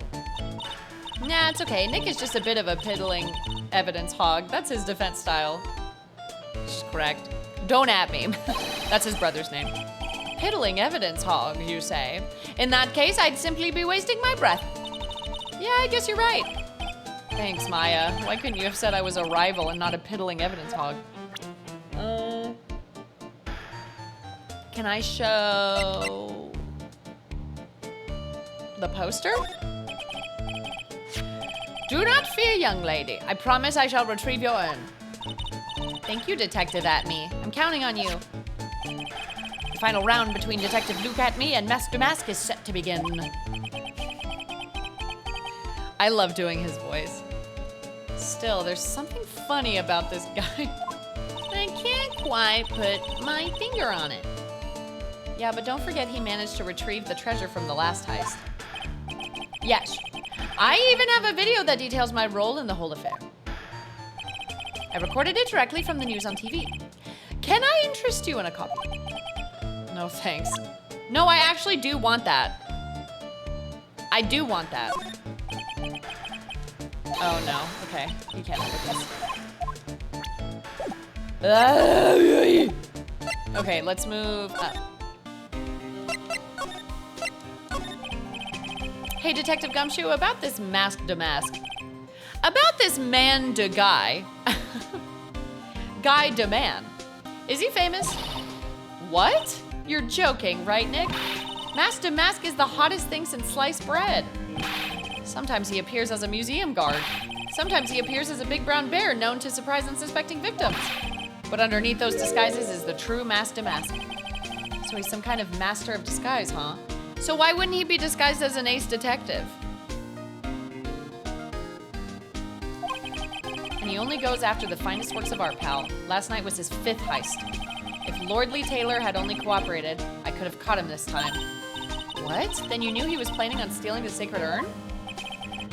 Nah, it's okay. Nick is just a bit of a piddling evidence hog. That's his defense style. She's correct. Don't at me. That's his brother's name. Piddling evidence hog, you say? In that case, I'd simply be wasting my breath. Yeah, I guess you're right. Thanks, Maya. Why couldn't you have said I was a rival and not a piddling evidence hog? Can I show the poster? Do not fear, young lady. I promise I shall retrieve your urn. Thank you, Detective Atmey. I'm counting on you. The final round between Detective Luke Atmey and Master DeMasque is set to begin. I love doing his voice. Still, there's something funny about this guy. I can't quite put my finger on it. Yeah, but don't forget he managed to retrieve the treasure from the last heist. Yes. I even have a video that details my role in the whole affair. I recorded it directly from the news on TV. Can I interest you in a copy? No, thanks. No, I actually do want that. I do want that. Oh, no. Okay. You can't look at this. Okay, let's move up. Hey, Detective Gumshoe, about this masked DeMasque. About this man de guy. Guy de man. Is he famous? What? You're joking, right, Nick? DeMasque is the hottest thing since sliced bread. Sometimes he appears as a museum guard. Sometimes he appears as a big brown bear known to surprise unsuspecting victims. But underneath those disguises is the true DeMasque. So he's some kind of master of disguise, huh? So why wouldn't he be disguised as an ace detective? And he only goes after the finest works of art, pal. Last night was his 5th heist. If Lord Lee Taylor had only cooperated, I could have caught him this time. What? Then you knew he was planning on stealing the sacred urn?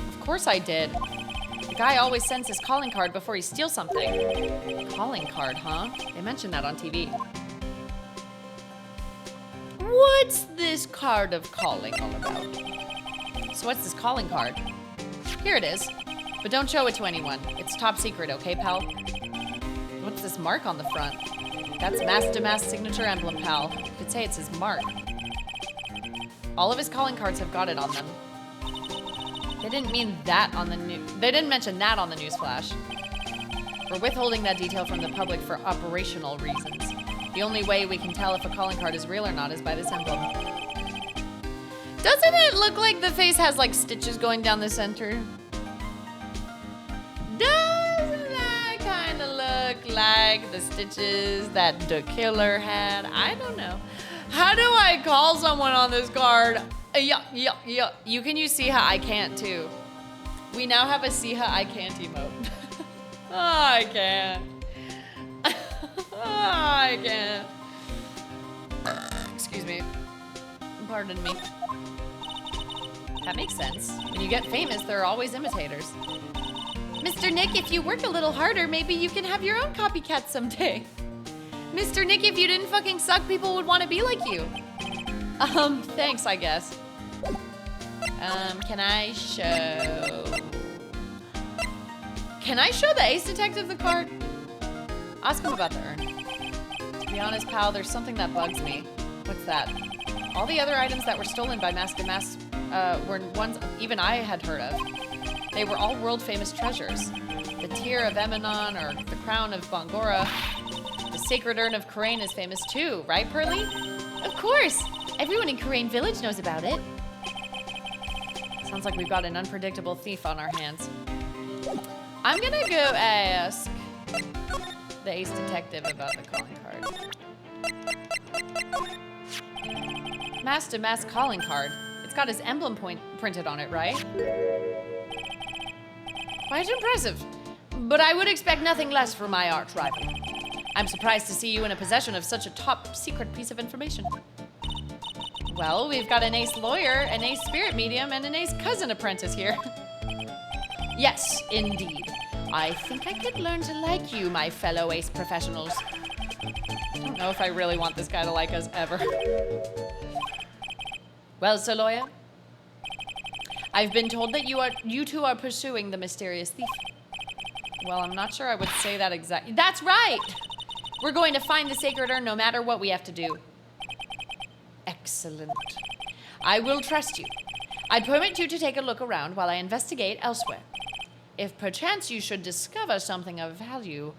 Of course I did. The guy always sends his calling card before he steals something. Calling card, huh? They mentioned that on TV. What's this card of calling all about? So what's this calling card? Here it is. But don't show it to anyone. It's top secret, okay, pal? What's this mark on the front? That's DeMasque's signature emblem, pal. You could say it's his mark. All of his calling cards have got it on them. They didn't mean that on the news. They didn't mention that on the news flash. We're withholding that detail from the public for operational reasons. The only way we can tell if a calling card is real or not is by this emblem. Doesn't it look like the face has like stitches going down the center? Doesn't that kind of look like the stitches that the killer had? I don't know. How do I call someone on this card? Yeah. You can use Siha, I can't too. We now have a Siha, I can't emote. Oh, I can't. I can't. Excuse me. Pardon me. That makes sense. When you get famous, there are always imitators. Mr. Nick, if you work a little harder, maybe you can have your own copycat someday. Mr. Nick, if you didn't fucking suck, people would want to be like you. Thanks, I guess. Can I show the ace detective the card? Ask him about the urn. To be honest, pal, there's something that bugs me. What's that? All the other items that were stolen by DeMasque were ones even I had heard of. They were all world-famous treasures. The Tear of Eminon or the Crown of Bongora. The Sacred Urn of Karain is famous too, right, Pearly? Of course! Everyone in Karain Village knows about it. Sounds like we've got an unpredictable thief on our hands. I'm gonna go ask the ace detective about the calling card. DeMasque calling card. It's got his emblem printed on it, right? Quite impressive. But I would expect nothing less from my arch rival. I'm surprised to see you in a possession of such a top secret piece of information. Well, we've got an ace lawyer, an ace spirit medium, and an ace cousin apprentice here. Yes, indeed. I think I could learn to like you, my fellow ace professionals. I don't know if I really want this guy to like us ever. Well, Sir Lawyer, I've been told that you two are pursuing the mysterious thief. Well, I'm not sure I would say that exactly. That's right! We're going to find the sacred urn no matter what we have to do. Excellent. I will trust you. I permit you to take a look around while I investigate elsewhere. If perchance you should discover something of value,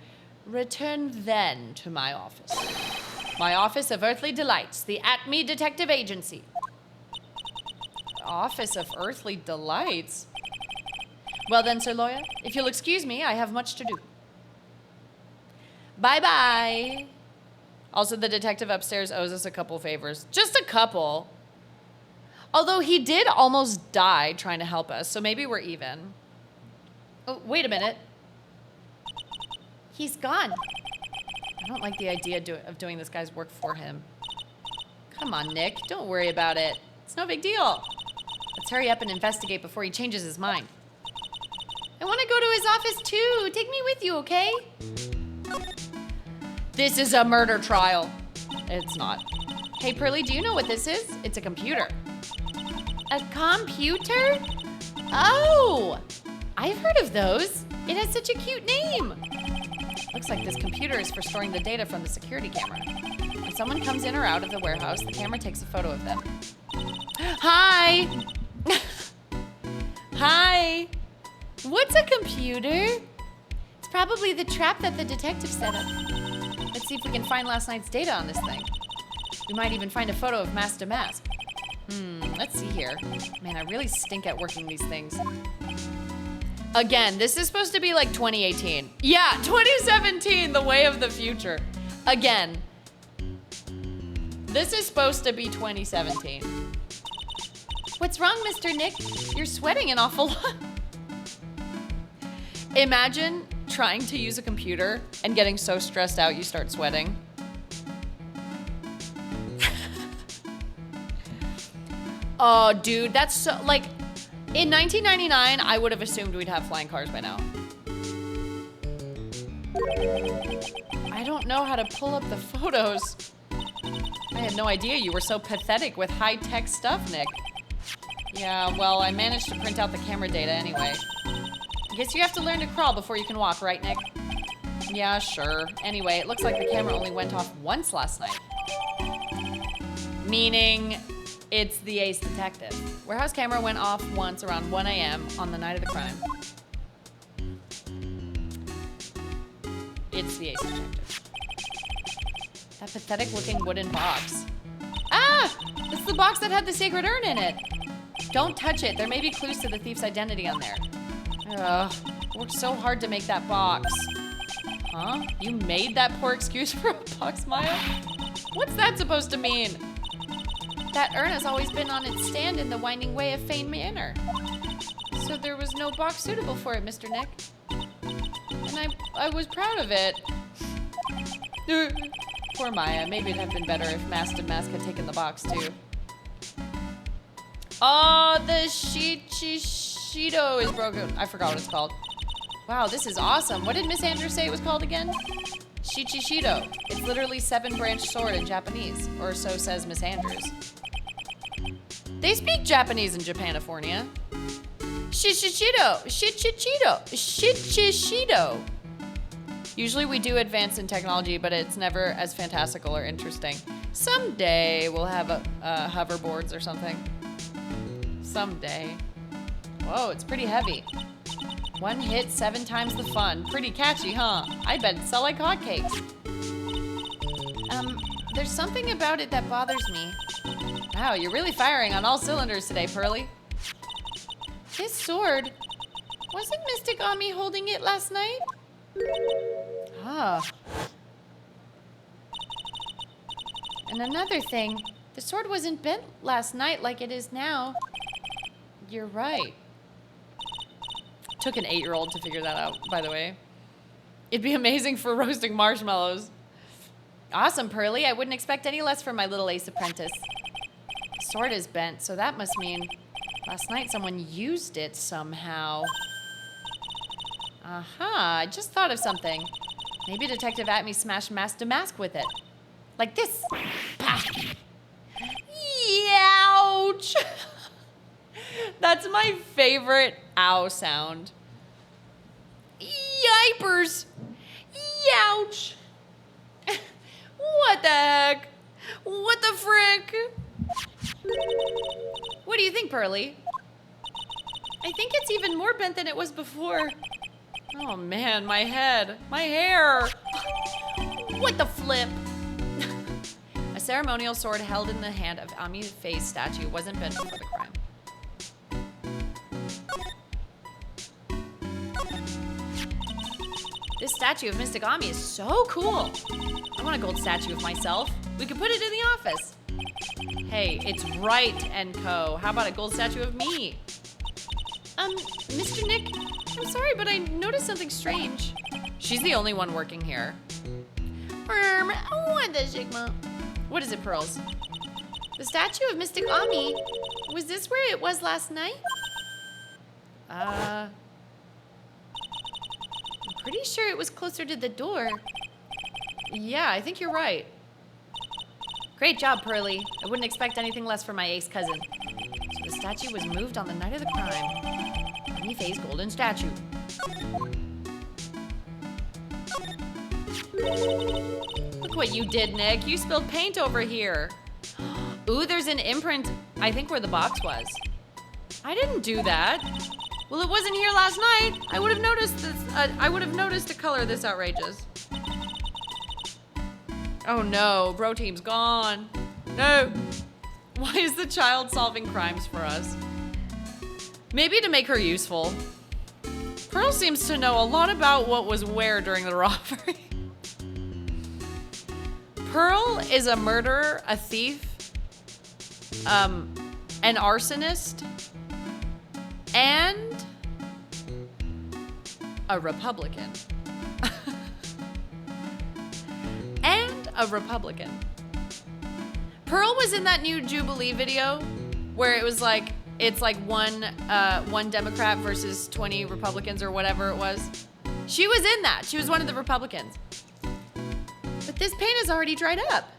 return then to my office. My office of Earthly Delights, the Atmey Detective Agency. Office of Earthly Delights? Well then, Sir Lawyer, if you'll excuse me, I have much to do. Bye-bye. Also, the detective upstairs owes us a couple favors. Just a couple. Although he did almost die trying to help us, so maybe we're even. Oh, wait a minute. He's gone. I don't like the idea of doing this guy's work for him. Come on, Nick. Don't worry about it. It's no big deal. Let's hurry up and investigate before he changes his mind. I want to go to his office too. Take me with you, okay? This is a murder trial. It's not. Hey, Pearly, do you know what this is? It's a computer. A computer? Oh! I've heard of those. It has such a cute name. Looks like this computer is for storing the data from the security camera. When someone comes in or out of the warehouse, the camera takes a photo of them. Hi! Hi! What's a computer? It's probably the trap that the detective set up. Let's see if we can find last night's data on this thing. We might even find a photo of DeMasque. Let's see here. Man, I really stink at working these things. Again, this is supposed to be like 2018. Yeah, 2017, the way of the future. Again, this is supposed to be 2017. What's wrong, Mr. Nick? You're sweating an awful lot. Imagine trying to use a computer and getting so stressed out you start sweating. Oh, dude, that's so, like, in 1999, I would have assumed we'd have flying cars by now. I don't know how to pull up the photos. I had no idea you were so pathetic with high-tech stuff, Nick. Yeah, well, I managed to print out the camera data anyway. Guess you have to learn to crawl before you can walk, right, Nick? Yeah, sure. Anyway, it looks like the camera only went off once last night. Meaning, it's the ace detective. Warehouse camera went off once around 1 a.m. on the night of the crime. It's the ace detective. That pathetic looking wooden box. Ah! It's the box that had the sacred urn in it. Don't touch it. There may be clues to the thief's identity on there. Ugh, worked so hard to make that box. Huh? You made that poor excuse for a box, Maya? What's that supposed to mean? That urn has always been on its stand in the winding way of Fane Manor. So there was no box suitable for it, Mr. Nick. And I was proud of it. Poor Maya. Maybe it'd have been better if DeMasque had taken the box, too. Oh, the Shichido is broken. I forgot what it's called. Wow, this is awesome. What did Miss Andrews say it was called again? Shichishido. It's literally 7-branched sword in Japanese, or so says Miss Andrews. They speak Japanese in Japanifornia. Shichishido. Shichichido. Shichishido. Usually we do advance in technology, but it's never as fantastical or interesting. Someday we'll have hoverboards or something. Someday. Whoa, it's pretty heavy. 1 hit, 7 times the fun. Pretty catchy, huh? I bet it'd sell like hotcakes. There's something about it that bothers me. Wow, you're really firing on all cylinders today, Pearly. This sword, wasn't Mystic Atmey holding it last night? Ah. And another thing, the sword wasn't bent last night like it is now. You're right. Took an 8-year-old to figure that out, by the way. It'd be amazing for roasting marshmallows. Awesome, Pearly. I wouldn't expect any less from my little ace apprentice. The sword is bent, so that must mean last night someone used it somehow. Aha, I just thought of something. Maybe Detective Atmey smashed DeMasque with it. Like this. Pah. Ouch! That's my favorite ow sound. Yipers! Youch! What the heck? What the frick? What do you think, Pearly? I think it's even more bent than it was before. Oh man, my head. My hair. What the flip? A ceremonial sword held in the hand of Atmey Faye's statue wasn't bent before the crime. This statue of Mystic Atmey is so cool. I want a gold statue of myself. We could put it in the office. Hey, it's Wright and Co. How about a gold statue of me? Mr. Nick, I'm sorry, but I noticed something strange. She's the only one working here. What the Sigma? What is it, Pearls? The statue of Mystic Atmey. Was this where it was last night? I'm pretty sure it was closer to the door. Yeah, I think you're right. Great job, Pearly. I wouldn't expect anything less from my ace cousin. So the statue was moved on the night of the crime. Atmey Faye's golden statue. Look what you did, Nick. You spilled paint over here. Ooh, there's an imprint, I think, where the box was. I didn't do that. Well, it wasn't here last night. I would have noticed this. I would have noticed a color this outrageous. Oh no, bro team's gone. No. Why is the child solving crimes for us? Maybe to make her useful. Pearl seems to know a lot about what was where during the robbery. Pearl is a murderer, a thief, an arsonist, and a Republican. And a Republican. Pearl was in that new Jubilee video where it was like, it's like one Democrat versus 20 Republicans or whatever it was. She was in that. She was one of the Republicans. But this paint is already dried up.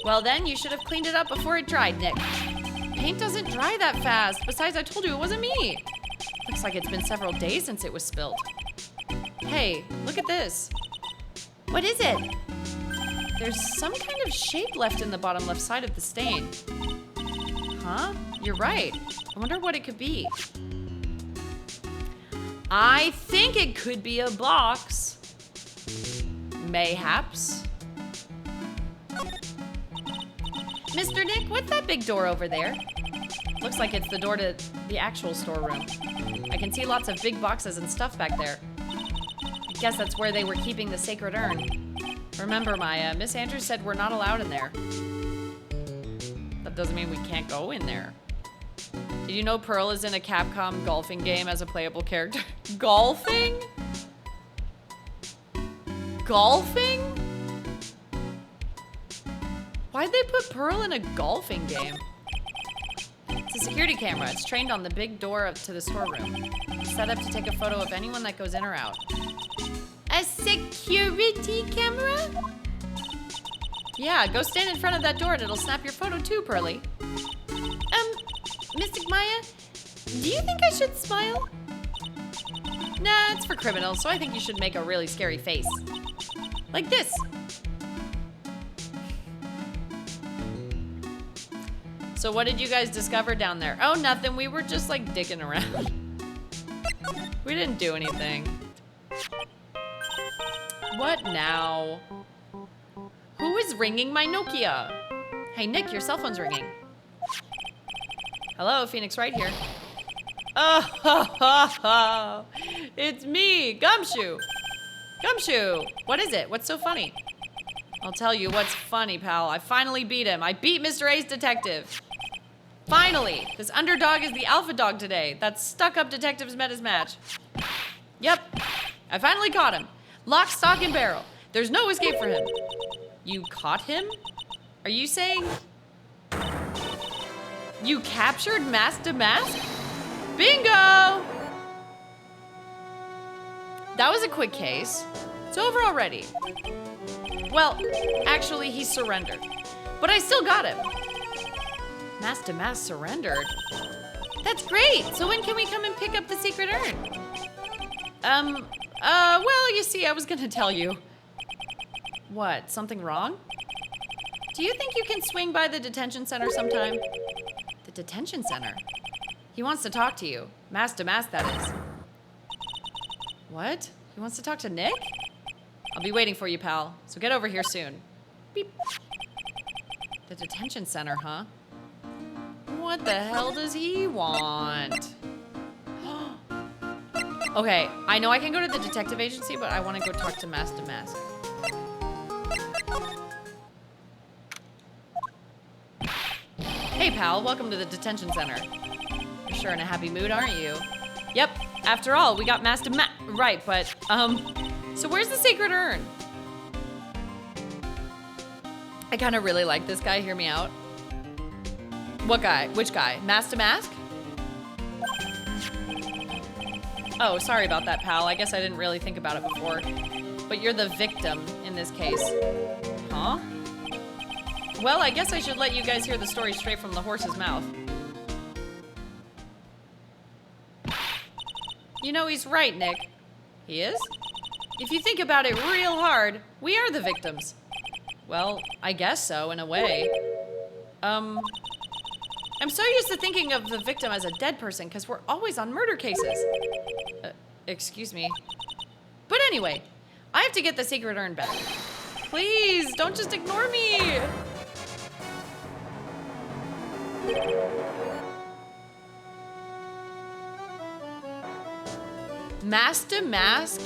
Well then, you should have cleaned it up before it dried, Nick. Paint doesn't dry that fast. Besides, I told you it wasn't me. Looks like it's been several days since it was spilled. Hey, look at this. What is it? There's some kind of shape left in the bottom left side of the stain. Huh? You're right. I wonder what it could be. I think it could be a box. Mayhaps. Mr. Nick, what's that big door over there? Looks like it's the door to the actual storeroom. I can see lots of big boxes and stuff back there. I guess that's where they were keeping the sacred urn. Remember, Maya, Miss Andrews said we're not allowed in there. That doesn't mean we can't go in there. Did you know Pearl is in a Capcom golfing game as a playable character? Golfing? Golfing? Why'd they put Pearl in a golfing game? It's a security camera. It's trained on the big door to the storeroom. It's set up to take a photo of anyone that goes in or out. A security camera? Yeah, go stand in front of that door and it'll snap your photo too, Pearly. Mystic Maya, do you think I should smile? Nah, it's for criminals, so I think you should make a really scary face. Like this. So what did you guys discover down there? Oh, nothing. We were just like dicking around. We didn't do anything. What now? Who is ringing my Nokia? Hey, Nick, your cell phone's ringing. Hello, Phoenix Wright here. Oh, it's me, Gumshoe. Gumshoe, what is it? What's so funny? I'll tell you what's funny, pal. I finally beat him. I beat Mr. A's detective. Finally, this underdog is the alpha dog today. That stuck-up detective's met his match. Yep, I finally caught him. Lock, stock, and barrel. There's no escape for him. You caught him? Are you saying you captured DeMasque? Bingo! That was a quick case. It's over already. Well, actually, he surrendered. But I still got him. DeMasque surrendered? That's great! So when can we come and pick up the secret urn? Well, you see, I was gonna tell you. What, something wrong? Do you think you can swing by the detention center sometime? The detention center? He wants to talk to you. DeMasque, that is. What? He wants to talk to Nick? I'll be waiting for you, pal. So get over here soon. Beep. The detention center, huh? What the hell does he want? Okay, I know I can go to the detective agency, but I want to go talk to DeMasque. Hey, pal, welcome to the detention center. You're sure in a happy mood, aren't you? Yep, after all, we got DeMasque. Right, but, so where's the sacred urn? I kind of really like this guy, hear me out. What guy? Which guy? DeMasque? Oh, sorry about that, pal. I guess I didn't really think about it before. But you're the victim in this case. Huh? Well, I guess I should let you guys hear the story straight from the horse's mouth. You know, he's right, Nick. He is? If you think about it real hard, we are the victims. Well, I guess so, in a way. I'm so used to thinking of the victim as a dead person because we're always on murder cases. Excuse me. But anyway, I have to get the secret urn back. Please, don't just ignore me. DeMasque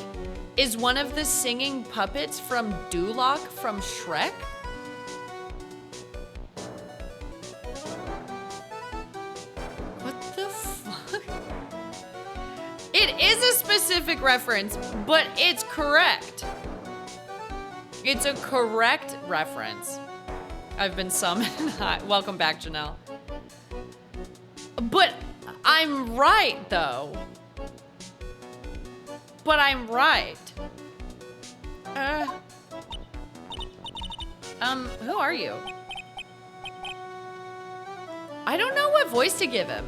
is one of the singing puppets from Duloc from Shrek? What the fuck? It is a specific reference, but it's correct. It's a correct reference. I've been summoned. Welcome back, Janelle. But I'm right, though. But I'm right. Who are you? I don't know what voice to give him.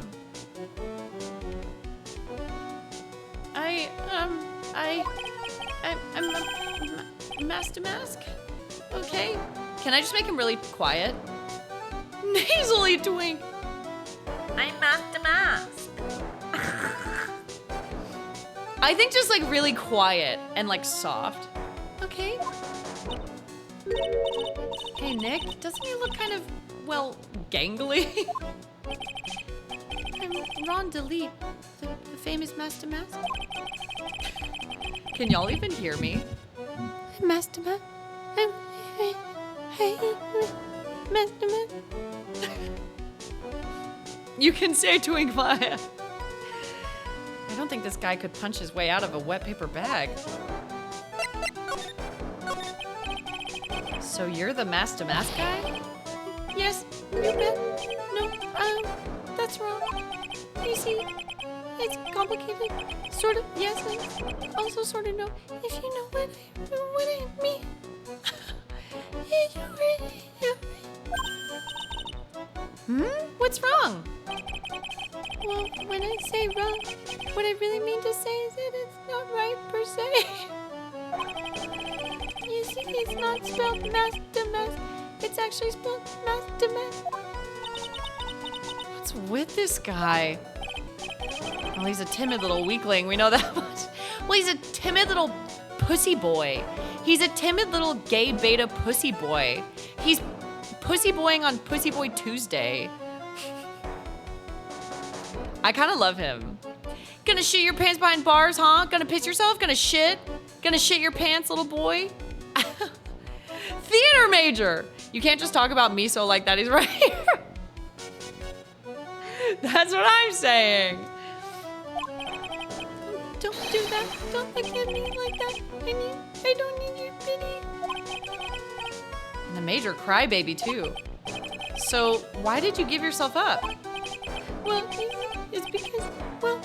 I'm Master Mask? Okay. Can I just make him really quiet? Nasally twink. I'm Master Mask. I think just like really quiet and like soft. Okay. Hey Nick, doesn't he look kind of, well, gangly? I'm Ron Delete, the famous Master Mask. Can y'all even hear me? I'm Master Mask. Hey, Master Mask. You can say Twink Maya. I don't think this guy could punch his way out of a wet paper bag. So you're the Master Mask guy? Yes, you bet. No, that's wrong. You see, it's complicated. Sort of, yes, and also sort of no. If you know what I mean. What's wrong? Well, when I say wrong, what I really mean to say is that it's not right per se. You see, it's not spelled Master Mask. It's actually spelled Master Mask. What's with this guy? Well, he's a timid little weakling. We know that much. Well, he's a timid little pussy boy. He's a timid little gay beta pussy boy. He's pussy boying on Pussy Boy Tuesday. I kind of love him. Gonna shit your pants behind bars, huh? Gonna piss yourself? Gonna shit? Gonna shit your pants, little boy? Theater major! You can't just talk about miso like that. He's right here. That's what I'm saying. Don't do that. Don't look at me like that. I don't need your pity. And the major crybaby too. So why did you give yourself up? Well, it's because, well,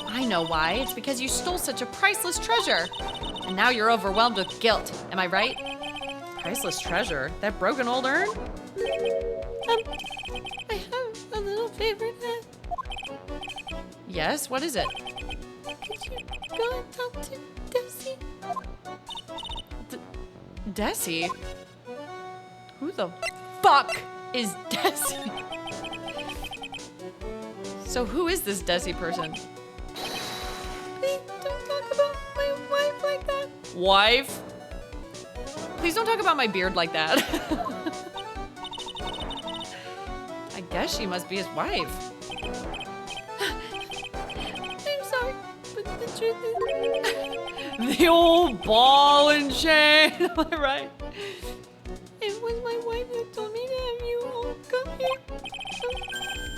I know why. It's because you stole such a priceless treasure. And now you're overwhelmed with guilt. Am I right? Priceless treasure? That broken old urn? I have a little favorite hat. Yes, what is it? Could you go and talk to Desi? Desi? Who the fuck is Desi? So who is this Desi person? Please don't talk about my wife like that. Wife? Please don't talk about my beard like that. I guess she must be his wife. I'm sorry, but the truth is... The old ball and chain, am I right? It was my wife who told me to have you all come here.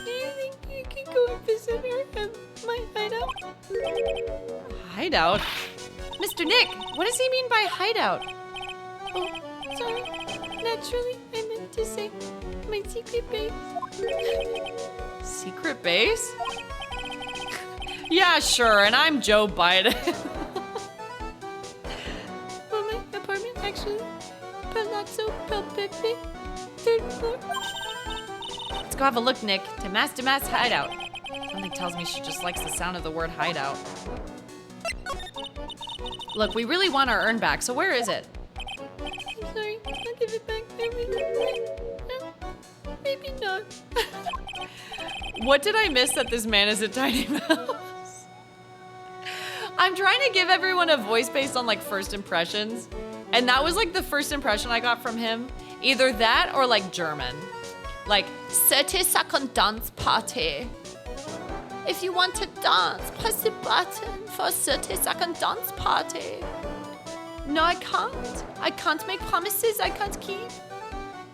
Do you think you can go and visit her at my hideout? Hideout? Mr. Nick, what does he mean by hideout? Oh, sorry. Naturally, I meant to say my secret base. Secret base? Yeah, sure, and I'm Joe Biden. Well, my apartment actually, Palazzo Palpepe, 3rd floor. Let's go have a look, Nick. DeMasque hideout. Something tells me she just likes the sound of the word hideout. Look, we really want our urn back, so where is it? I'm sorry, I'll give it back. I really no, maybe maybe not. What did I miss that this man is a tiny mouse? I'm trying to give everyone a voice based on like first impressions. And that was like the first impression I got from him. Either that or like German. Like, 30-second dance party. If you want to dance, press the button for a 30-second dance party. No, I can't. I can't make promises I can't keep.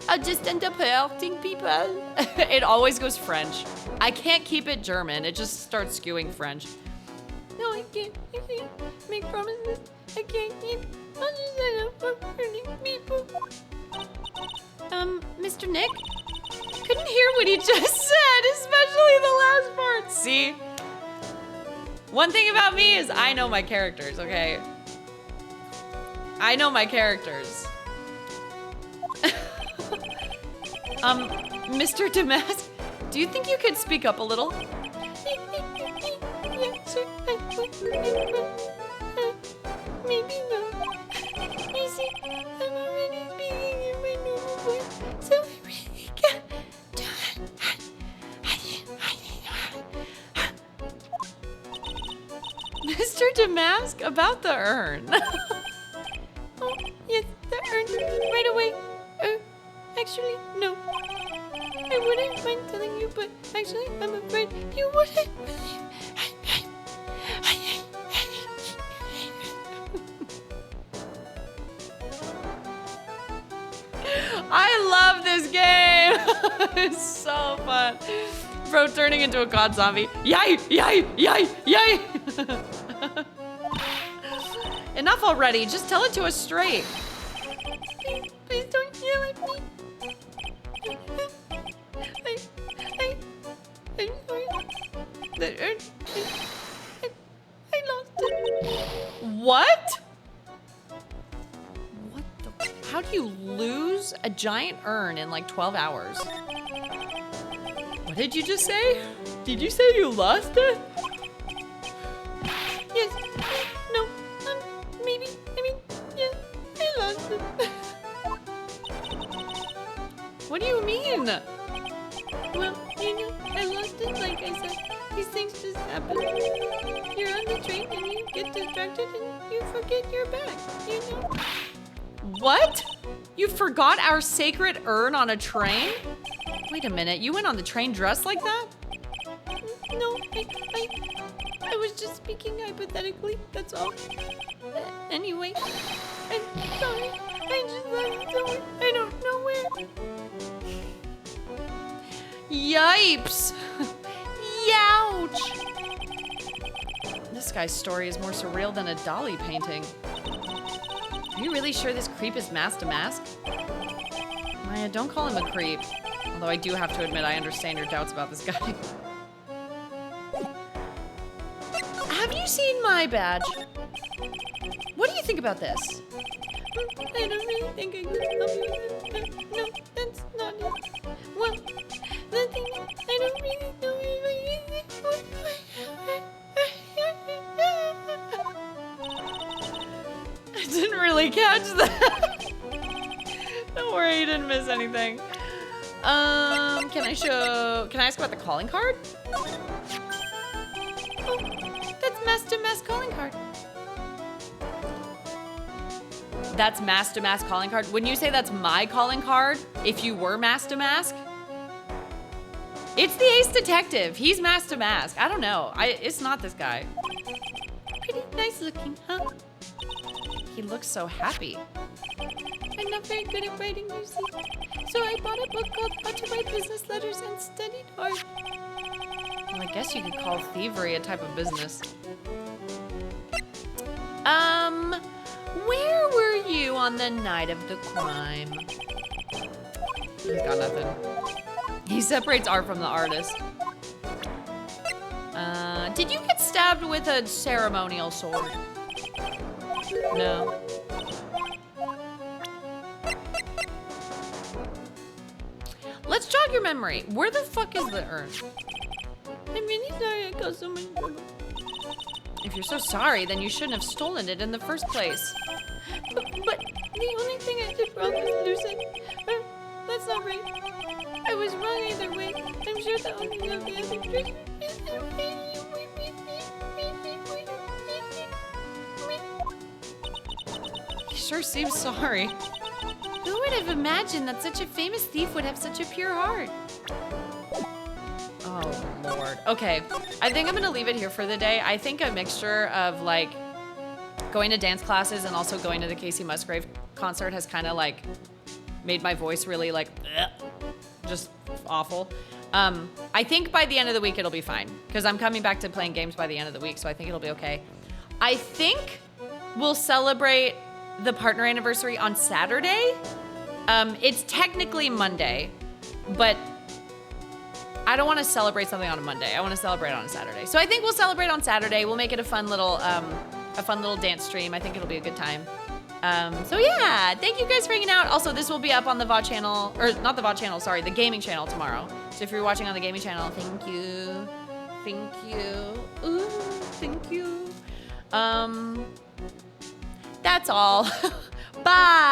I'll just end up hurting people. It always goes French. I can't keep it German. It just starts skewing French. No, I can't make promises. I can't keep. I'll just end up hurting people. Mr. Nick? Couldn't hear what he just said, especially the last part. See? One thing about me is I know my characters, okay? I know my characters. Mr. DeMasque, do you think you could speak up a little? Yeah, sure. Maybe not. You see, I'm already speaking in my normal voice, so I really can't do it. Mr. DeMasque, about the urn. Oh, yes, the urn. Right away. Actually, no. I wouldn't mind telling you, but actually, I'm afraid you wouldn't believe. I love this game. It's so fun. Bro turning into a god zombie. Yay, yay, yay, yay. Enough already. Just tell it to us straight. Please don't yell at me. I'm sorry. I lost it. What? What the? How do you lose a giant urn in like 12 hours? What did you just say? Did you say you lost it? Yes. No. Maybe. I mean, yeah. I lost it. What do you mean? Well, you know, I lost it, like I said. These things just happen. You're on the train and you get distracted and you forget your bag, you know? What? You forgot our sacred urn on a train? Wait a minute, you went on the train dressed like that? No, I was just speaking hypothetically, that's all. Anyway, I'm sorry. I just left somewhere. I don't know where. Yipes! Youch! This guy's story is more surreal than a Dali painting. Are you really sure this creep is mask to mask? Maya, don't call him a creep. Although I do have to admit I understand your doubts about this guy. Have you seen my badge? What do you think about this? I don't really think I could help you with it. No, that's not it. Well, the thing is, I don't really know if I didn't really catch that. Don't worry, you didn't miss anything. Can I ask about the calling card? Oh, that's Master Mask calling card. That's Mask to Mask calling card? When you say that's my calling card, if you were Mask to Mask? It's the Ace Detective. He's Mask to Mask. I don't know. It's not this guy. Pretty nice looking, huh? He looks so happy. I'm not very good at writing, you see. So I bought a book called How to Write Business Letters and studied hard. Well, I guess you could call thievery a type of business. Where were you on the night of the crime? He's got nothing. He separates art from the artist. Did you get stabbed with a ceremonial sword? No. Let's jog your memory. Where the fuck is the urn? I'm really sorry I caused so much trouble. If you're so sorry, then you shouldn't have stolen it in the first place. But the only thing I did wrong was lose it. That's not right. I was wrong either way. I'm sure the owner of the other dress is He sure seems sorry. Who would have imagined that such a famous thief would have such a pure heart? Oh, Lord. Okay, I think I'm gonna leave it here for the day. I think a mixture of like going to dance classes and also going to the Casey Musgrave concert has kind of like made my voice really like just awful. I think by the end of the week it'll be fine because I'm coming back to playing games by the end of the week, so I think it'll be okay. I think we'll celebrate the partner anniversary on Saturday. It's technically Monday, but I don't want to celebrate something on a Monday. I want to celebrate on a Saturday. So I think we'll celebrate on Saturday. We'll make it a fun little dance stream. I think it'll be a good time. So yeah, thank you guys for hanging out. Also, this will be up on the VOD channel, or not the VOD channel, sorry, the gaming channel tomorrow. So if you're watching on the gaming channel, thank you. Thank you. Ooh, thank you. That's all. Bye.